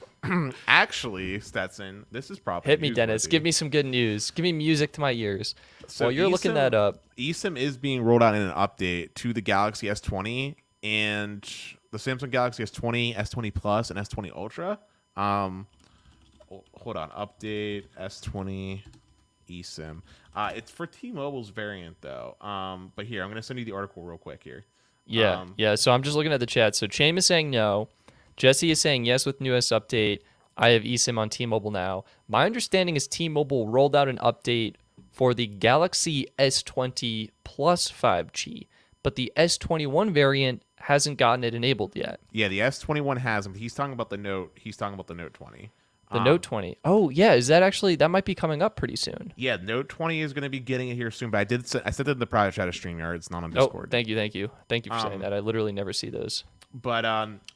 S2: actually, Stetson, this is probably
S1: Hit me, Dennis. Give me some good news. Give me music to my ears.
S2: So
S1: While you're looking that up,
S2: eSIM is being rolled out in an update to the Galaxy S20 and the Samsung Galaxy S20, S20 Plus, and S20 Ultra. Hold on, update S20 eSIM. It's for T-Mobile's variant though. But here, I'm gonna send you the article real quick here.
S1: Yeah. So I'm just looking at the chat. So Chaim is saying no. Jesse is saying yes with newest update. I have eSIM on T-Mobile now. My understanding is T-Mobile rolled out an update for the Galaxy S20 Plus 5G, but the S21 variant hasn't gotten it enabled yet.
S2: Yeah, the S21 has them. He's talking about the Note. He's talking about the Note 20.
S1: The Note 20. Oh, yeah. Is that actually, that might be coming up pretty soon.
S2: Yeah, Note 20 is going to be getting it here soon, but I said it in the private chat of StreamYard. It's not on Discord.
S1: Oh, thank you. Thank you for saying that. I literally never see those.
S2: But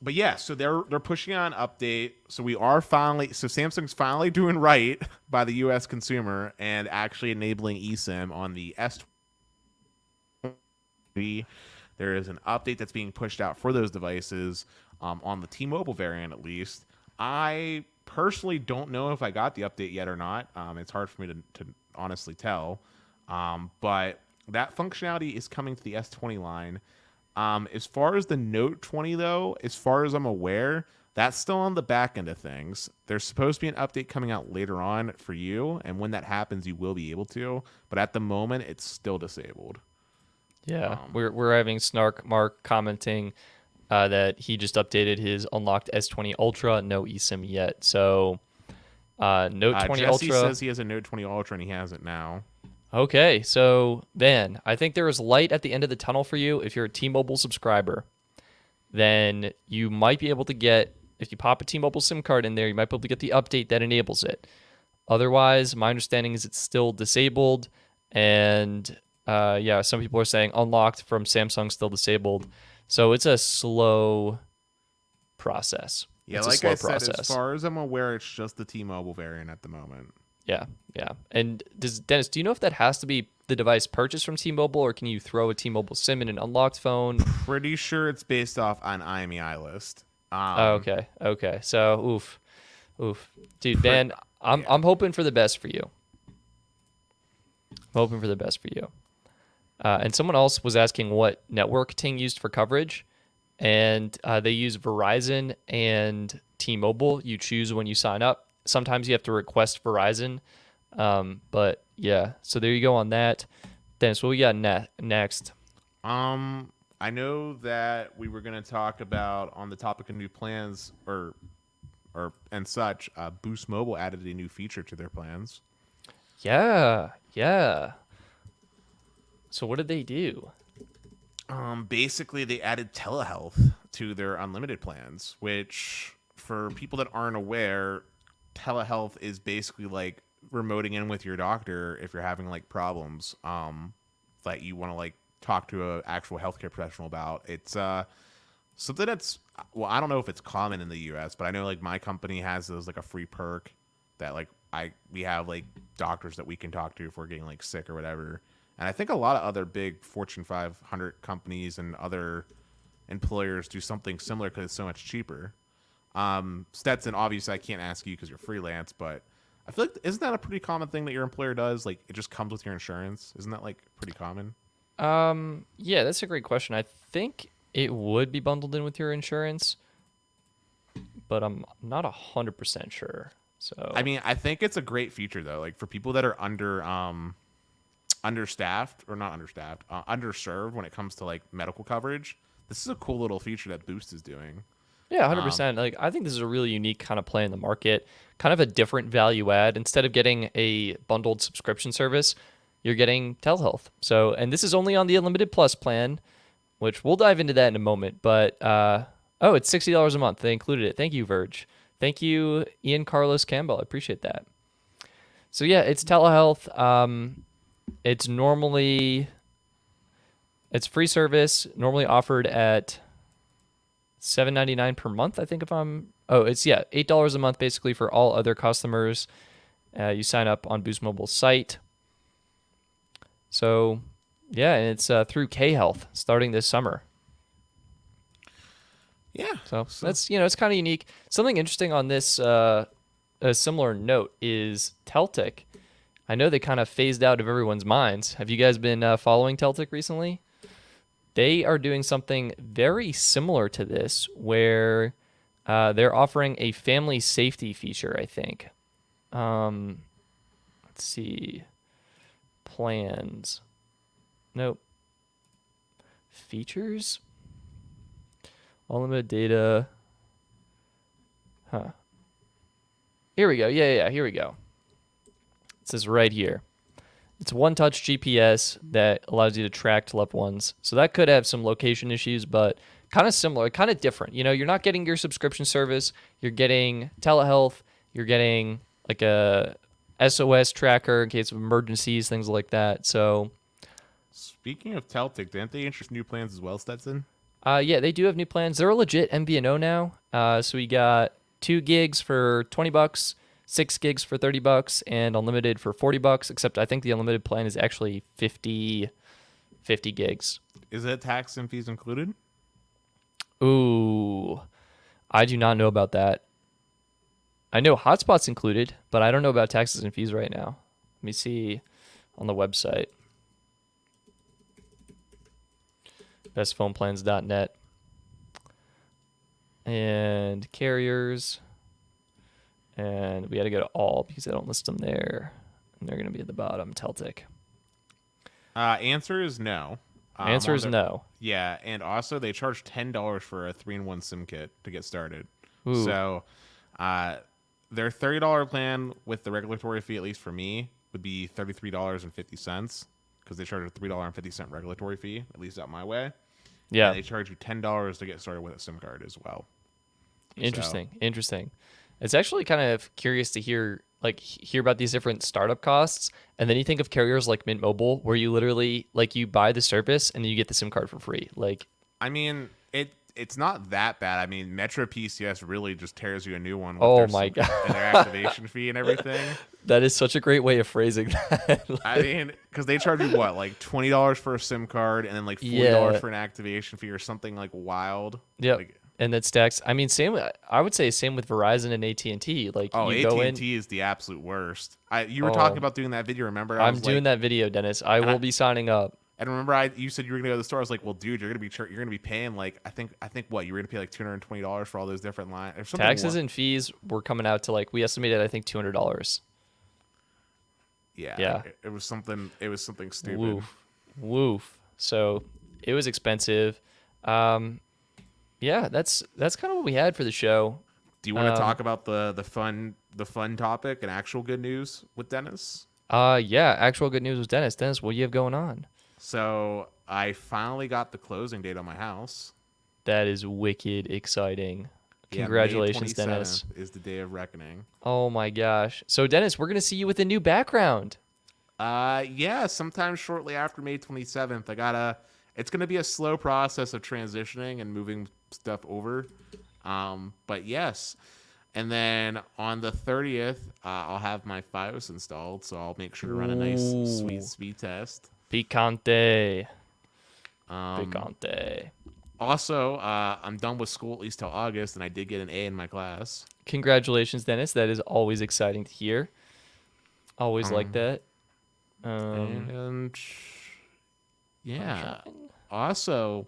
S2: yeah, so they're pushing on an update. So Samsung's finally doing right by the US consumer and actually enabling eSIM on the S20. There is an update that's being pushed out for those devices on the T-Mobile variant at least. I personally don't know if I got the update yet or not. It's hard for me to honestly tell. But that functionality is coming to the S20 line. As far as the Note 20, though, as far as I'm aware, that's still on the back end of things. There's supposed to be an update coming out later on for you, and when that happens, you will be able to. But at the moment, it's still disabled.
S1: Yeah, we're having Snark Mark commenting that he just updated his unlocked S20 Ultra, no eSIM yet. So Note 20
S2: Jesse
S1: Ultra
S2: says he has a Note 20 Ultra and he has it now.
S1: Okay, so Van, I think there is light at the end of the tunnel for you. If you're a T-Mobile subscriber, then you might be able to get, if you pop a T-Mobile SIM card in there, you might be able to get the update that enables it. Otherwise, my understanding is it's still disabled. And yeah, some people are saying unlocked from Samsung, still disabled. So it's a slow process.
S2: Yeah,
S1: it's
S2: like I said, as far as I'm aware, it's just the T-Mobile variant at the moment.
S1: Yeah. And Dennis, do you know if that has to be the device purchased from T-Mobile, or can you throw a T-Mobile SIM in an unlocked phone?
S2: Pretty sure it's based off an IMEI list.
S1: Okay. So, oof, dude, Van, I'm hoping for the best for you. And someone else was asking what network Ting used for coverage, and they use Verizon and T-Mobile. You choose when you sign up. Sometimes you have to request Verizon, but yeah. So there you go on that. Dennis, what we got next?
S2: I know that we were going to talk about, on the topic of new plans and such. Boost Mobile added a new feature to their plans.
S1: Yeah. So what did they do?
S2: Basically, they added telehealth to their unlimited plans, which, for people that aren't aware, telehealth is basically like remoting in with your doctor if you're having like problems that you want to like talk to an actual healthcare professional about. It's something that's, well, I don't know if it's common in the US, but I know like my company has those like a free perk that like we have like doctors that we can talk to if we're getting like sick or whatever. And I think a lot of other big Fortune 500 companies and other employers do something similar because it's so much cheaper. Stetson, obviously I can't ask you because you're freelance, but I feel like, isn't that a pretty common thing that your employer does? Like, it just comes with your insurance. Isn't that like pretty common?
S1: Yeah, that's a great question. I think it would be bundled in with your insurance, but I'm not 100% sure. So
S2: I mean, I think it's a great feature though. Like for people that are under understaffed or not understaffed, underserved when it comes to like medical coverage, this is a cool little feature that Boost is doing.
S1: Yeah, 100%. Like, I think this is a really unique kind of play in the market, kind of a different value add. Instead of getting a bundled subscription service, you're getting telehealth. So, and this is only on the Unlimited Plus plan, which we'll dive into that in a moment. But, it's $60 a month. They included it. Thank you, Verge. Thank you, Ian Carlos Campbell. I appreciate that. So, yeah, it's telehealth. It's free service, normally offered at $7.99 per month, I think. It's $8 a month basically for all other customers. You sign up on Boost Mobile's site. So, yeah, and it's through K-Health starting this summer.
S2: Yeah.
S1: So that's, it's kind of unique. Something interesting on this, a similar note, is Teltic. I know they kind of phased out of everyone's minds. Have you guys been following Teltic recently? They are doing something very similar to this, where they're offering a family safety feature, I think. Let's see. Plans. Nope. Features? Unlimited data. Huh. Here we go. Yeah, here we go. It says right here. It's one-touch GPS that allows you to track to loved ones. So that could have some location issues, but kind of similar, kind of different. You're not getting your subscription service. You're getting telehealth. You're getting like a SOS tracker in case of emergencies, things like that. So,
S2: speaking of Teltic, didn't they introduce new plans as well, Stetson?
S1: Yeah, they do have new plans. They're a legit MVNO now. So we got 2 gigs for $20. 6 gigs for $30 and unlimited for $40, except I think the unlimited plan is actually 50 gigs.
S2: Is it tax and fees included?
S1: Ooh, I do not know about that. I know hotspot's included, but I don't know about taxes and fees right now. Let me see on the website. BestPhonePlans.net. And carriers. And we got to go to all because they don't list them there. And they're going to be at the bottom. Teltic.
S2: Answer is no.
S1: Answer is no.
S2: Yeah, and also they charge $10 for a 3-in-1 SIM kit to get started.
S1: Ooh.
S2: So their $30 plan with the regulatory fee, at least for me, would be $33.50 because they charge a $3.50 regulatory fee, at least out my way.
S1: Yeah.
S2: And they charge you $10 to get started with a SIM card as well.
S1: Interesting. It's actually kind of curious to hear about these different startup costs, and then you think of carriers like Mint Mobile, where you literally you buy the service and then you get the SIM card for free.
S2: I mean, it's not that bad. I mean, Metro PCS really just tears you a new one.
S1: Oh my god,
S2: and their activation fee and everything.
S1: That is such a great way of phrasing that.
S2: I mean, because they charge you what, like $20 for a SIM card, and then like $40 for an activation fee or something wild.
S1: Yeah. And that stacks. I mean, I would say same with Verizon and AT&T.
S2: AT&T is the absolute worst. You were talking about doing that video, remember?
S1: I'm doing that video, Dennis. I will be signing up.
S2: And remember, you said you were gonna go to the store. I was like, well, dude, you're gonna be paying I think what, you were gonna pay like $220 for all those different lines.
S1: Taxes and fees were coming out to we estimated I think $200.
S2: Yeah. It was something stupid.
S1: Woof. So it was expensive. Yeah, that's kind of what we had for the show.
S2: Do you want to talk about the fun topic and actual good news with Dennis?
S1: Yeah, actual good news with Dennis. Dennis, what do you have going on?
S2: So I finally got the closing date on my house.
S1: That is wicked exciting.
S2: Yeah,
S1: Congratulations,
S2: May 27th
S1: Dennis.
S2: Is the day of reckoning.
S1: Oh my gosh. So Dennis, we're gonna see you with a new background.
S2: Yeah, sometime shortly after May 27th. It's gonna be a slow process of transitioning and moving stuff over. But yes. And then on the 30th, I'll have my FiOS installed, so I'll make sure to run a nice sweet speed test.
S1: Picante.
S2: Also, I'm done with school at least till August, and I did get an A in my class.
S1: Congratulations, Dennis. That is always exciting to hear. Always like that.
S2: And yeah. Also,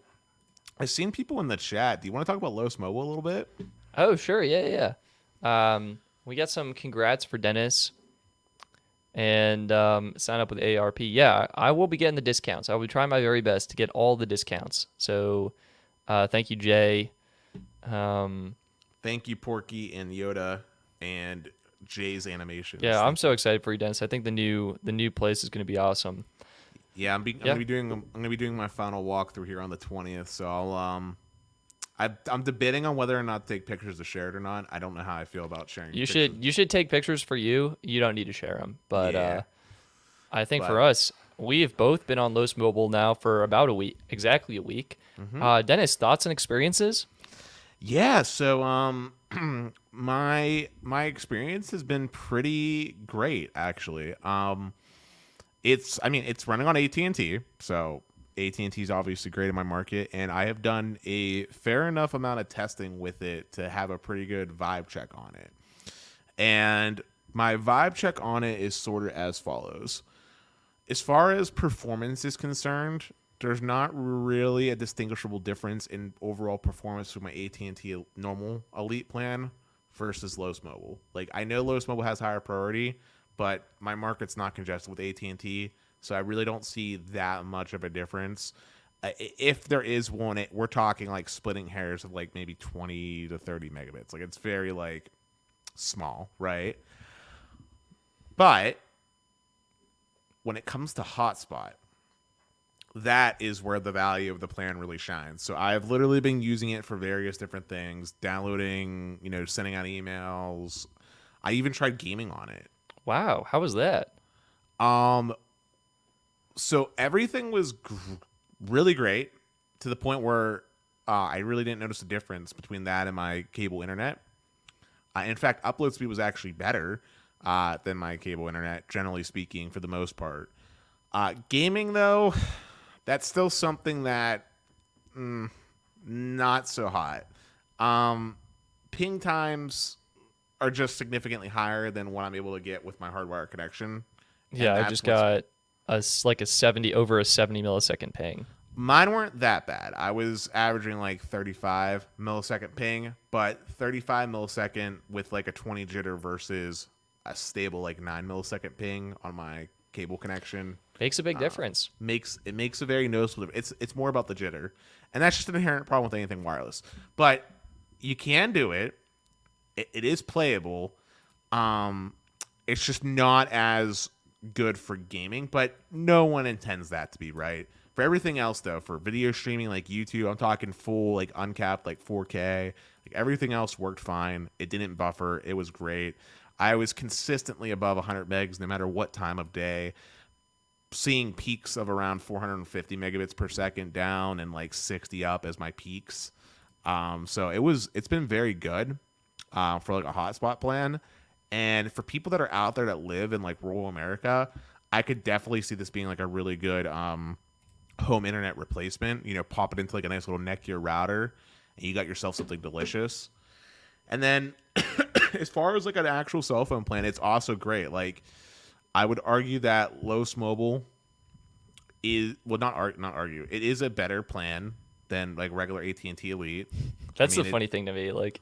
S2: I've seen people in the chat. Do you want to talk about Los Mobile a little bit?
S1: Oh, sure. Yeah. We got some congrats for Dennis. and sign up with ARP. Yeah, I will be getting the discounts. I will be trying my very best to get all the discounts. So thank you, Jay.
S2: Thank you, Porky and Yoda and Jay's Animations.
S1: Yeah, I'm
S2: Thank
S1: so
S2: you.
S1: excited for you, Dennis. I think the new place is going to be awesome.
S2: Yeah, I'm
S1: Yeah,
S2: gonna be doing my final walkthrough here on the 20th. So I'm debating on whether or not to take pictures to share it or not. I don't know how I feel about sharing
S1: you
S2: pictures.
S1: should take pictures for you. You don't need to share them, but
S2: Yeah,
S1: I think for
S2: but
S1: us, we have both been on Los Mobile now for about a week, exactly a week.
S2: mm-hmm.
S1: Dennis, thoughts and experiences?
S2: Yeah, so my experience has been pretty great actually. It's running on AT&T, so AT&T is obviously great in my market, and I have done a fair enough amount of testing with it to have a pretty good vibe check on it. And my vibe check on it is sort of as follows. As far as performance is concerned, there's not really a distinguishable difference in overall performance with my AT&T normal elite plan versus Los Mobile. Like, I know Los Mobile has higher priority, but my market's not congested with AT&T, so I really don't see that much of a difference. If there is one, we're talking like splitting hairs of like maybe 20 to 30 megabits. Like, it's very like small, right? But when it comes to hotspot, that is where the value of the plan really shines. So I've literally been using it for various different things, downloading, sending out emails. I even tried gaming on it.
S1: Wow, how was that?
S2: Um, so everything was really great to the point where I really didn't notice a difference between that and my cable internet. In fact, upload speed was actually better than my cable internet, generally speaking, for the most part. Gaming, though, that's still something that not so hot. Ping times are just significantly higher than what I'm able to get with my hardwire connection.
S1: Yeah,
S2: And
S1: I
S2: that's
S1: just got like a 70 over a 70 millisecond ping.
S2: mine weren't that bad. I was averaging like 35 millisecond ping, but 35 millisecond with like a 20 jitter versus a stable like 9 millisecond ping on my cable connection
S1: Makes a big difference.
S2: makes a very noticeable difference. It's more about the jitter, and that's just an inherent problem with anything wireless. But you can do it. It is playable. It's just not as good for gaming, but no one intends that to be, right? For everything else, though, for video streaming like YouTube, I'm talking full, like uncapped, like 4K. Like everything else worked fine. It didn't buffer. It was great. I was consistently above 100 megs no matter what time of day, seeing peaks of around 450 megabits per second down and like 60 up as my peaks. So it's been very good for like a hotspot plan. And for people that are out there that live in like rural America, I could definitely see this being like a really good home internet replacement. Pop it into like a nice little Netgear router, and you got yourself something delicious. And then as far as like an actual cell phone plan, it's also great. Like, I would argue that Los Mobile is not argue. It is a better plan than like regular AT&T Elite.
S1: That's the funny thing to me. Like,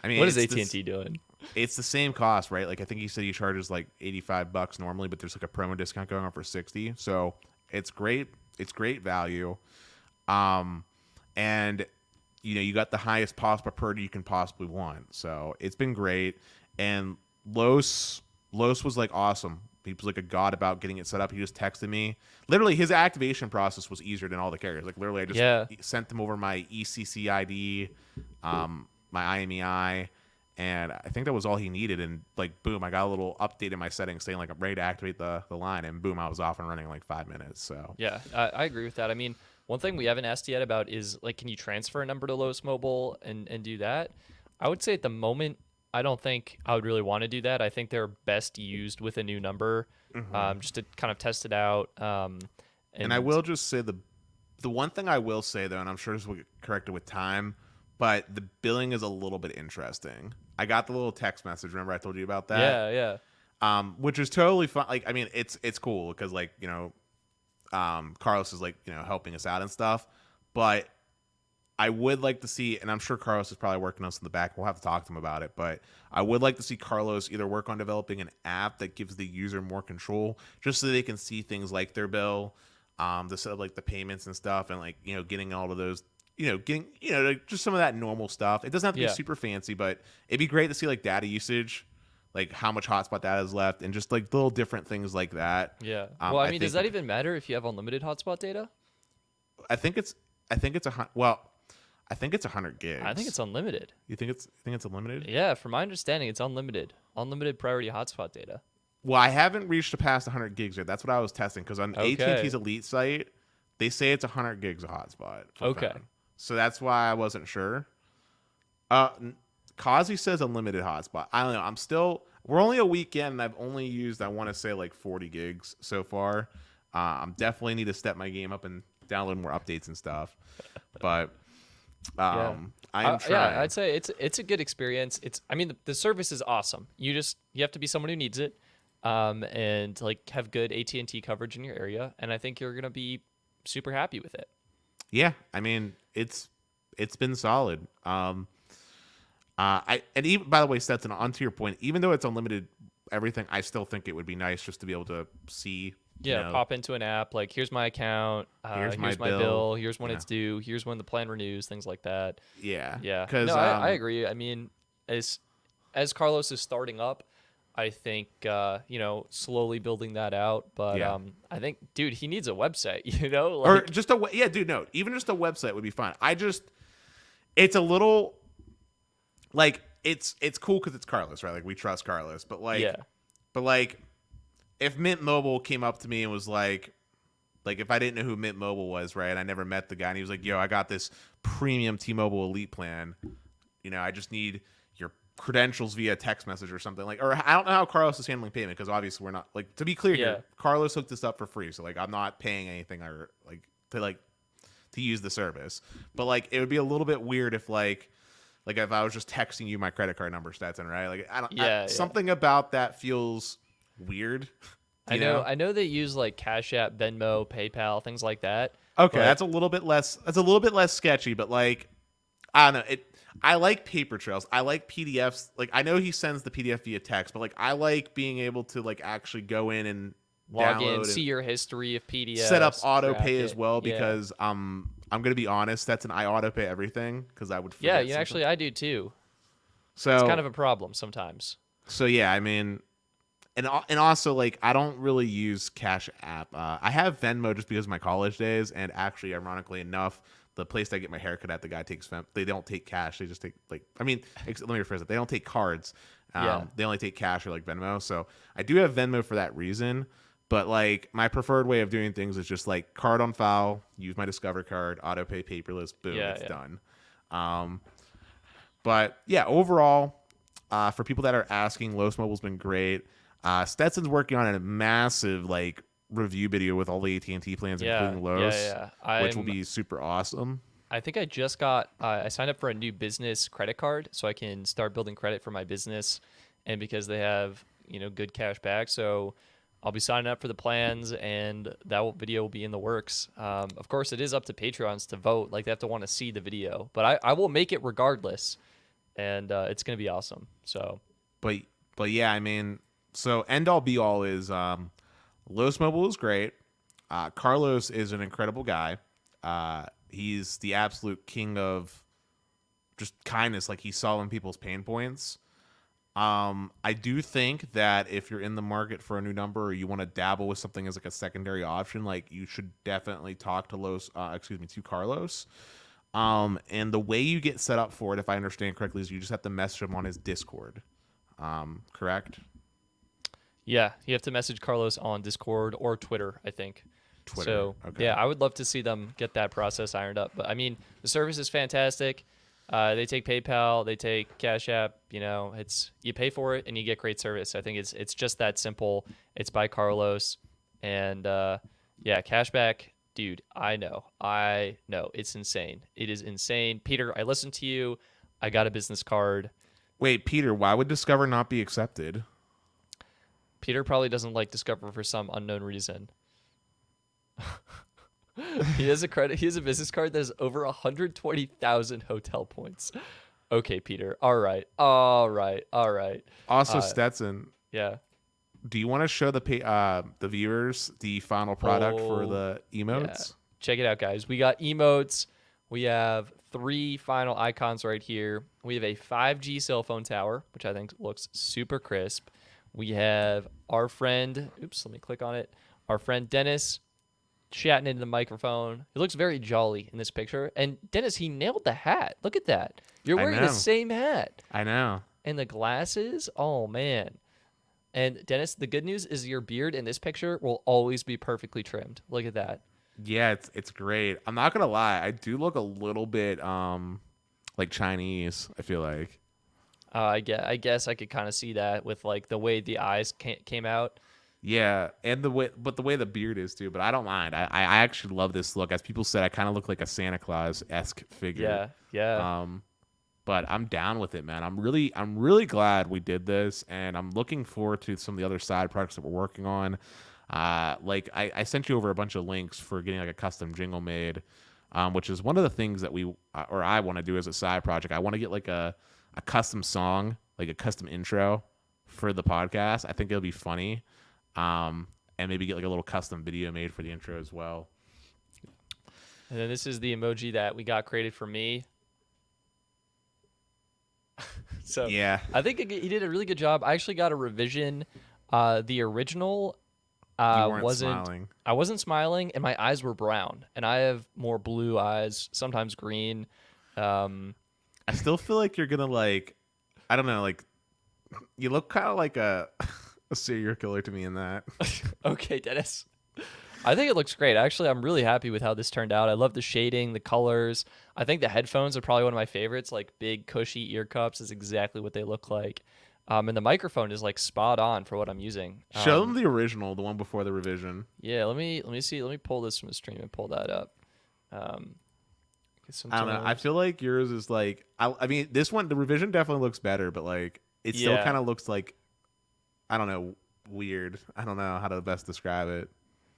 S1: what is AT&T doing?
S2: It's the same cost, right? Like, I think he said he charges like $85 normally, but there's like a promo discount going on for 60. So it's great. It's great value. And you got the highest possible priority you can possibly want. So it's been great. And Los was like awesome. He was like a god about getting it set up. He just texted me. Literally, his activation process was easier than all the carriers. Like, literally, I just sent him over my ECC ID, my IMEI, and I think that was all he needed. And like, boom, I got a little update in my settings saying like I'm ready to activate the line, and boom, I was off and running in like 5 minutes. So
S1: Yeah, I agree with that. I mean, one thing we haven't asked yet about is like, can you transfer a number to Los Mobile and do that? I would say at the moment, I don't think I would really want to do that. I think they're best used with a new number, just to kind of test it out.
S2: And I will just say the one thing I will say though, and I'm sure this will get corrected with time, but the billing is a little bit interesting. I got the little text message. Remember I told you about that?
S1: Yeah.
S2: Which is totally fun. Like, I mean, it's cool because like, Carlos is like, helping us out and stuff. But I would like to see, and I'm sure Carlos is probably working on this in the back. We'll have to talk to him about it, but I would like to see Carlos either work on developing an app that gives the user more control, just so they can see things like their bill, the set of like the payments and stuff, and like getting all of those, getting like just some of that normal stuff. It doesn't have to be super fancy, but it'd be great to see like data usage, like how much hotspot data is left, and just like little different things like that.
S1: Yeah. Well, I mean, does that even matter if you have unlimited hotspot data?
S2: I think it's I think it's 100 gigs.
S1: I think it's unlimited.
S2: You think it's unlimited?
S1: Yeah, from my understanding, it's unlimited. Unlimited priority hotspot data.
S2: Well, I haven't reached past 100 gigs yet. That's what I was testing because on AT&T's Elite site, they say it's 100 gigs of hotspot.
S1: Okay.
S2: Phone. So that's why I wasn't sure. Kazi says unlimited hotspot. I don't know. We're only a week in, and I've only used, I want to say, like 40 gigs so far. I'm definitely need to step my game up and download more updates and stuff. But I'm trying.
S1: Yeah, I'd say it's a good experience. The service is awesome. You have to be someone who needs it, and like have good AT&T coverage in your area, and I think you're gonna be super happy with it.
S2: Yeah, I mean it's been solid. And even, by the way, Stetson, onto your point, even though it's unlimited everything, I still think it would be nice just to be able to see.
S1: Pop into an app like, here's my account, here's my bill, here's when it's due, here's when the plan renews, things like that.
S2: Yeah.
S1: Because I agree. I mean, as Carlos is starting up, I think slowly building that out. But I think, dude, he needs a website.
S2: Or just dude. No, even just a website would be fine. It's a little like it's cool because it's Carlos, right? Like we trust Carlos, but if Mint Mobile came up to me and was like if I didn't know who Mint Mobile was, right, and I never met the guy, and he was like, yo, I got this premium T-Mobile Elite plan, I just need your credentials via text message or something, or I don't know how Carlos is handling payment, because obviously we're not, to be clear here, Carlos hooked this up for free, so I'm not paying anything or to use the service, but it would be a little bit weird if if I was just texting you my credit card number, Stetson, right? Something about that feels weird.
S1: I know they use Cash App, Venmo, PayPal, things like that.
S2: Okay, that's a little bit less sketchy, but I don't know. I like paper trails. I like PDFs. I know he sends the PDF via text, but I like being able to actually go in and
S1: log in, see your history of PDFs,
S2: set up auto pay as well, because I'm gonna be honest, I auto pay everything because I would forget something.
S1: Actually I do too.
S2: So
S1: it's kind of a problem sometimes.
S2: So yeah, I mean, and also I don't really use Cash App. I have Venmo just because of my college days, and actually, ironically enough, the place I get my haircut at, the guy takes they don't take cash. They just take let me rephrase it. They don't take cards. They only take cash or Venmo. So I do have Venmo for that reason. But my preferred way of doing things is just card on file, use my Discover card, auto pay, paperless, boom, it's done. But yeah, overall, for people that are asking, Los Mobile's been great. Stetson's working on a massive review video with all the AT&T plans, including Los, which will be super awesome.
S1: I think I just got I signed up for a new business credit card so I can start building credit for my business, and because they have good cash back, so I'll be signing up for the plans, and that video will be in the works. Of course, it is up to Patreons to vote. They have to want to see the video, but I will make it regardless, and it's going to be awesome. So,
S2: but yeah, I mean, so end all be all is Los Mobile is great. Carlos is an incredible guy. He's the absolute king of just kindness. He's solving people's pain points. I do think that if you're in the market for a new number, or you want to dabble with something as a secondary option, you should definitely talk to Carlos. And the way you get set up for it, if I understand correctly, is you just have to message him on his Discord. Correct?
S1: Yeah, you have to message Carlos on Discord or Twitter, I think.
S2: Twitter.
S1: So,
S2: okay.
S1: Yeah, I would love to see them get that process ironed up. But, I mean, the service is fantastic. They take PayPal, they take Cash App. You pay for it and you get great service. I think it's just that simple. It's by Carlos, and cashback, dude. I know, it's insane. It is insane, Peter. I listened to you. I got a business card.
S2: Wait, Peter, why would Discover not be accepted?
S1: Peter probably doesn't like Discover for some unknown reason. He has a credit. He has a business card that has over 120,000 hotel points. Okay, Peter. All right. All right. All right.
S2: Also,
S1: Uh,
S2: Stetson,
S1: yeah.
S2: do you want to show the viewers the final product for
S1: Oh,
S2: the
S1: yeah.
S2: emotes?
S1: Check it out, guys. We got emotes. We have 3 final icons right here. We have a 5G cell phone tower, which I think looks super crisp. We have our friend. Oops, let me click on it. Our friend Dennis chatting into the microphone. He looks very jolly in this picture. And Dennis, he nailed the hat. Look at that. You're
S2: I
S1: wearing the
S2: know.
S1: same hat.
S2: I know.
S1: And the glasses. Oh man. And Dennis, the good news is your beard in this picture will always be perfectly trimmed. Look at that.
S2: Yeah, it's great. I'm not gonna lie, I do look a little bit like Chinese, I feel like.
S1: I guess I could kind of see that with like the way the eyes came out.
S2: Yeah, and the way the beard is too. But I don't mind. I actually love this look. As people said, I kind of look like a Santa Claus-esque figure.
S1: Yeah, yeah.
S2: But I'm down with it, man. I'm really glad we did this, and I'm looking forward to some of the other side projects that we're working on. Like I sent you over a bunch of links for getting like a custom jingle made, which is one of the things that we or I want to do as a side project. I want to get like a custom song, like a custom intro for the podcast. I think it'll be funny. And maybe get like a little custom video made for the intro as well.
S1: And then this is the emoji that we got created for me. So
S2: Yeah,
S1: I think he did a really good job. I actually got a revision. The original
S2: you weren't
S1: wasn't.
S2: smiling.
S1: I wasn't smiling, and my eyes were brown. And I have more blue eyes, sometimes green.
S2: I still feel like you're gonna like, I don't know, like you look kind of like a serial killer to me in that.
S1: Okay, Dennis. I think it looks great. Actually, I'm really happy with how this turned out. I love the shading, the colors. I think the headphones are probably one of my favorites. Like big, cushy ear cups is exactly what they look like. And the microphone is like spot on for what I'm using.
S2: Show them the original, the one before the revision.
S1: Yeah, let me see. Let me pull this from the stream and pull that up.
S2: I don't know. I feel like yours is like, I mean, this one, the revision definitely looks better, but like it still
S1: Yeah.
S2: kind of looks like, I don't know, weird. I don't know how to best describe it.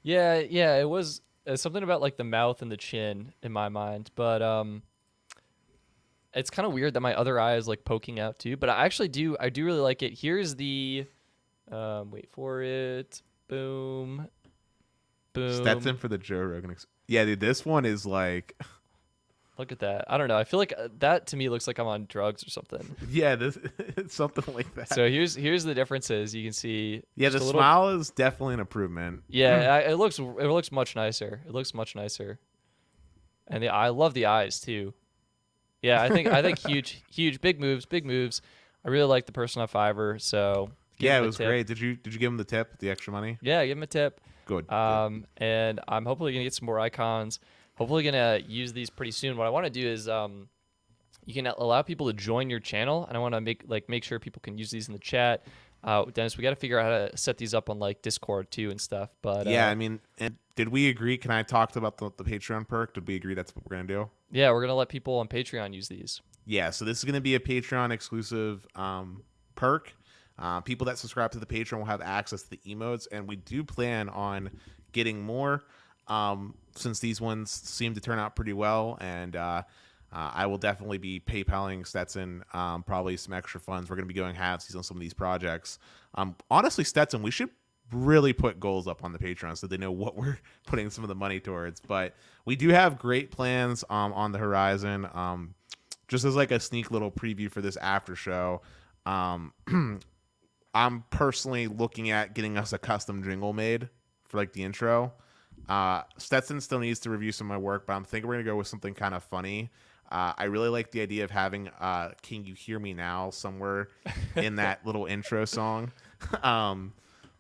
S1: Yeah, it was something about like the mouth and the chin in my mind, but it's kind of weird that my other eye is like poking out too. But I do really like it. Here's the, wait for it, boom, boom.
S2: Stetson for the Joe Rogan. Yeah, dude, this one is like,
S1: Look at that. I don't know. I feel like that to me looks like I'm on drugs or something.
S2: yeah, this it's something like that.
S1: So here's the differences. You can see.
S2: Yeah, the
S1: just a little.
S2: smile is definitely an improvement.
S1: Yeah, it looks much nicer. It looks much nicer. And I love the eyes too. Yeah, I think huge big moves. I really like the person on Fiverr, so give
S2: Yeah,
S1: him
S2: it
S1: a
S2: was
S1: tip.
S2: great. Did you give him the tip, the extra money?
S1: Yeah, give him a tip.
S2: Good.
S1: And I'm hopefully gonna get some more icons. Hopefully gonna use these pretty soon. What I want to do is you can allow people to join your channel, and I want to make sure people can use these in the chat. Dennis, we got to figure out how to set these up on like Discord too and stuff. But
S2: Yeah, I mean, and did we agree? Can I talk about the Patreon perk? Did we agree that's what we're gonna do?
S1: yeah, we're gonna let people on Patreon use these.
S2: Yeah, so this is gonna be a Patreon exclusive perk. People that subscribe to the Patreon will have access to the emotes, and we do plan on getting more. Since these ones seem to turn out pretty well, and I will definitely be PayPaling Stetson probably some extra funds. We're going to be going halvesies on some of these projects. Honestly, Stetson, we should really put goals up on the Patreon so they know what we're putting some of the money towards. But we do have great plans on the horizon. Just as like a sneak little preview for this after show, I'm personally looking at getting us a custom jingle made for like the intro. Stetson still needs to review some of my work, but I'm thinking we're gonna go with something kind of funny. I really like the idea of having "Can You Hear Me Now" somewhere in that little intro song.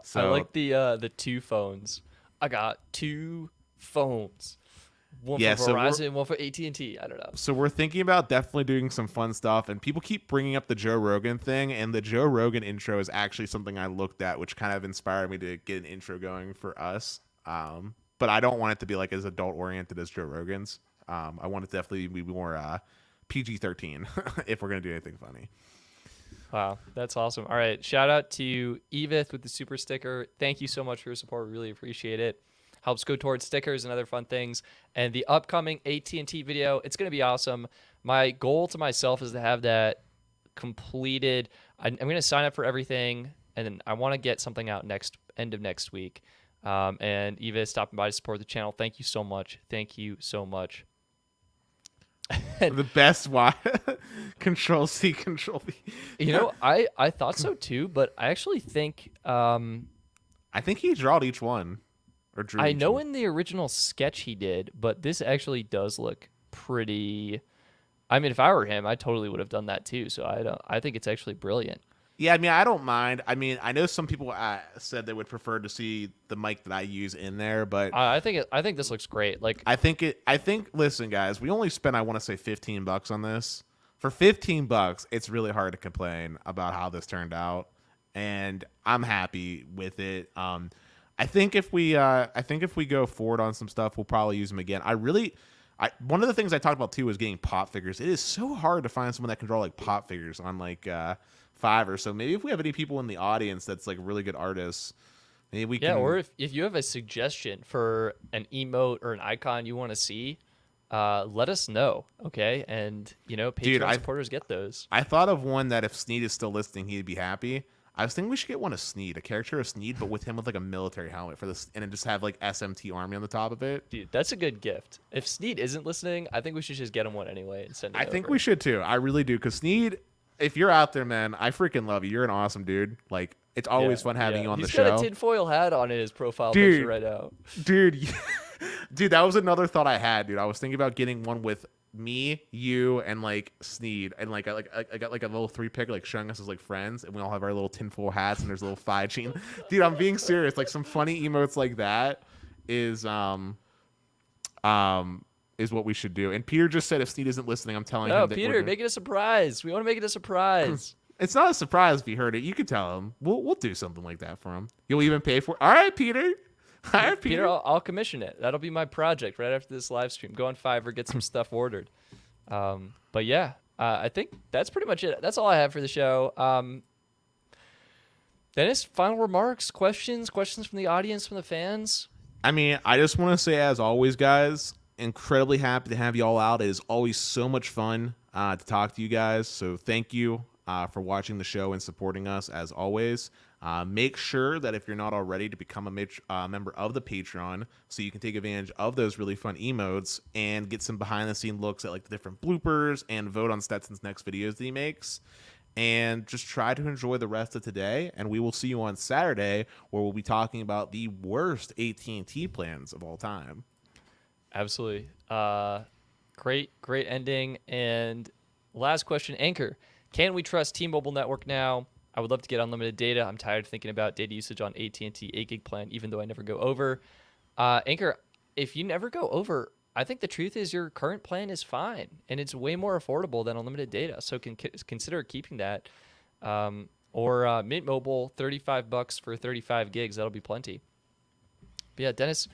S2: So
S1: I like the 2 phones. I got 2 phones. One
S2: Yeah,
S1: for
S2: so
S1: Verizon, one for AT&T. I don't know.
S2: So we're thinking about definitely doing some fun stuff, and people keep bringing up the Joe Rogan thing, and the Joe Rogan intro is actually something I looked at, which kind of inspired me to get an intro going for us. But I don't want it to be like as adult oriented as Joe Rogan's. I want it to definitely be more PG-13 if we're gonna do anything funny.
S1: Wow, that's awesome. All right, shout out to Evith with the super sticker. Thank you so much for your support. We really appreciate it. helps go towards stickers and other fun things. And the upcoming AT&T video, it's going to be awesome. My goal to myself is to have that completed. I'm going to sign up for everything, and then I want to get something out end of next week. And Eva is stopping by to support the channel. Thank you so much. Thank you so much.
S2: The best why Control C, Control V.
S1: You know, I thought so too, but I actually think
S2: I think he drawed each one. Or drew
S1: I
S2: each
S1: know
S2: one.
S1: in the original sketch he did, but this actually does look pretty. I mean, if I were him, I totally would have done that too. So I think it's actually brilliant.
S2: Yeah, I mean, I don't mind. I mean, I know some people said they would prefer to see the mic that I use in there, but
S1: I think this looks great. Like
S2: I think listen, guys, we only spent, I want to say, $15 on this. For $15, it's really hard to complain about how this turned out, and I'm happy with it. I think if we go forward on some stuff, we'll probably use them again. One of the things I talked about too was getting pop figures. It is so hard to find someone that can draw like pop figures on like Fiverr. So maybe if we have any people in the audience that's like really good artists, maybe we can.
S1: Yeah, or if you have a suggestion for an emote or an icon you want to see, let us know, okay? And Patreon supporters get those.
S2: I thought of one that if Sneed is still listening, he'd be happy. I was thinking we should get one of Sneed, a character of Sneed, but with him with like a military helmet for this, and then just have like SMT Army on the top of it.
S1: Dude, that's a good gift. If Sneed isn't listening, I think we should just get him one anyway and send it
S2: I think
S1: over.
S2: we should too. I really do, because Sneed, if you're out there, man, I freaking love you. You're an awesome dude. Like, it's always fun having you on the show.
S1: He's got a tinfoil hat on in his profile picture right now.
S2: Dude, that was another thought I had, dude. I was thinking about getting one with me, you, and like Sneed, and like I got like a little 3-pick, like showing us as like friends, and we all have our little tinfoil hats, and there's a little Phi chain. Dude, I'm being serious. Like some funny emotes like that is what we should do. And Peter just said if Sneed isn't listening, I'm telling him.
S1: No,
S2: that
S1: Peter, make it a surprise. We want to make it a surprise.
S2: It's not a surprise if he heard it. You could tell him. We'll do something like that for him. You'll even pay for it. All right, Peter. All right,
S1: Peter, I'll commission it. That'll be my project right after this live stream. Go on Fiverr, get some stuff ordered. But yeah, I think that's pretty much it. That's all I have for the show. Dennis, final remarks, questions from the audience, from the fans?
S2: I mean, I just want to say, as always, guys, incredibly happy to have you all out. It is always so much fun to talk to you guys. So thank you for watching the show and supporting us, as always. Make sure that if you're not already, to become a member of the Patreon, so you can take advantage of those really fun emotes and get some behind-the-scene looks at like the different bloopers and vote on Stetson's next videos that he makes. And just try to enjoy the rest of today, and we will see you on Saturday, where we'll be talking about the worst AT&T plans of all time.
S1: Absolutely. Great ending. And last question, Anchor. Can we trust T-Mobile network now? I would love to get unlimited data. I'm tired of thinking about data usage on AT&T 8 gig plan, even though I never go over. Anchor, if you never go over, I think the truth is your current plan is fine, and it's way more affordable than unlimited data. So consider keeping that. Or Mint Mobile, $35 for 35 gigs. That'll be plenty. But yeah, Dennis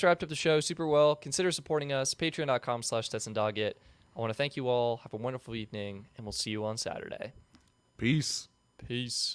S1: wrapped up the show super well. Consider supporting us. Patreon.com/Stetson Doggett. I want to thank you all. Have a wonderful evening, and we'll see you on Saturday.
S2: Peace.
S1: Peace.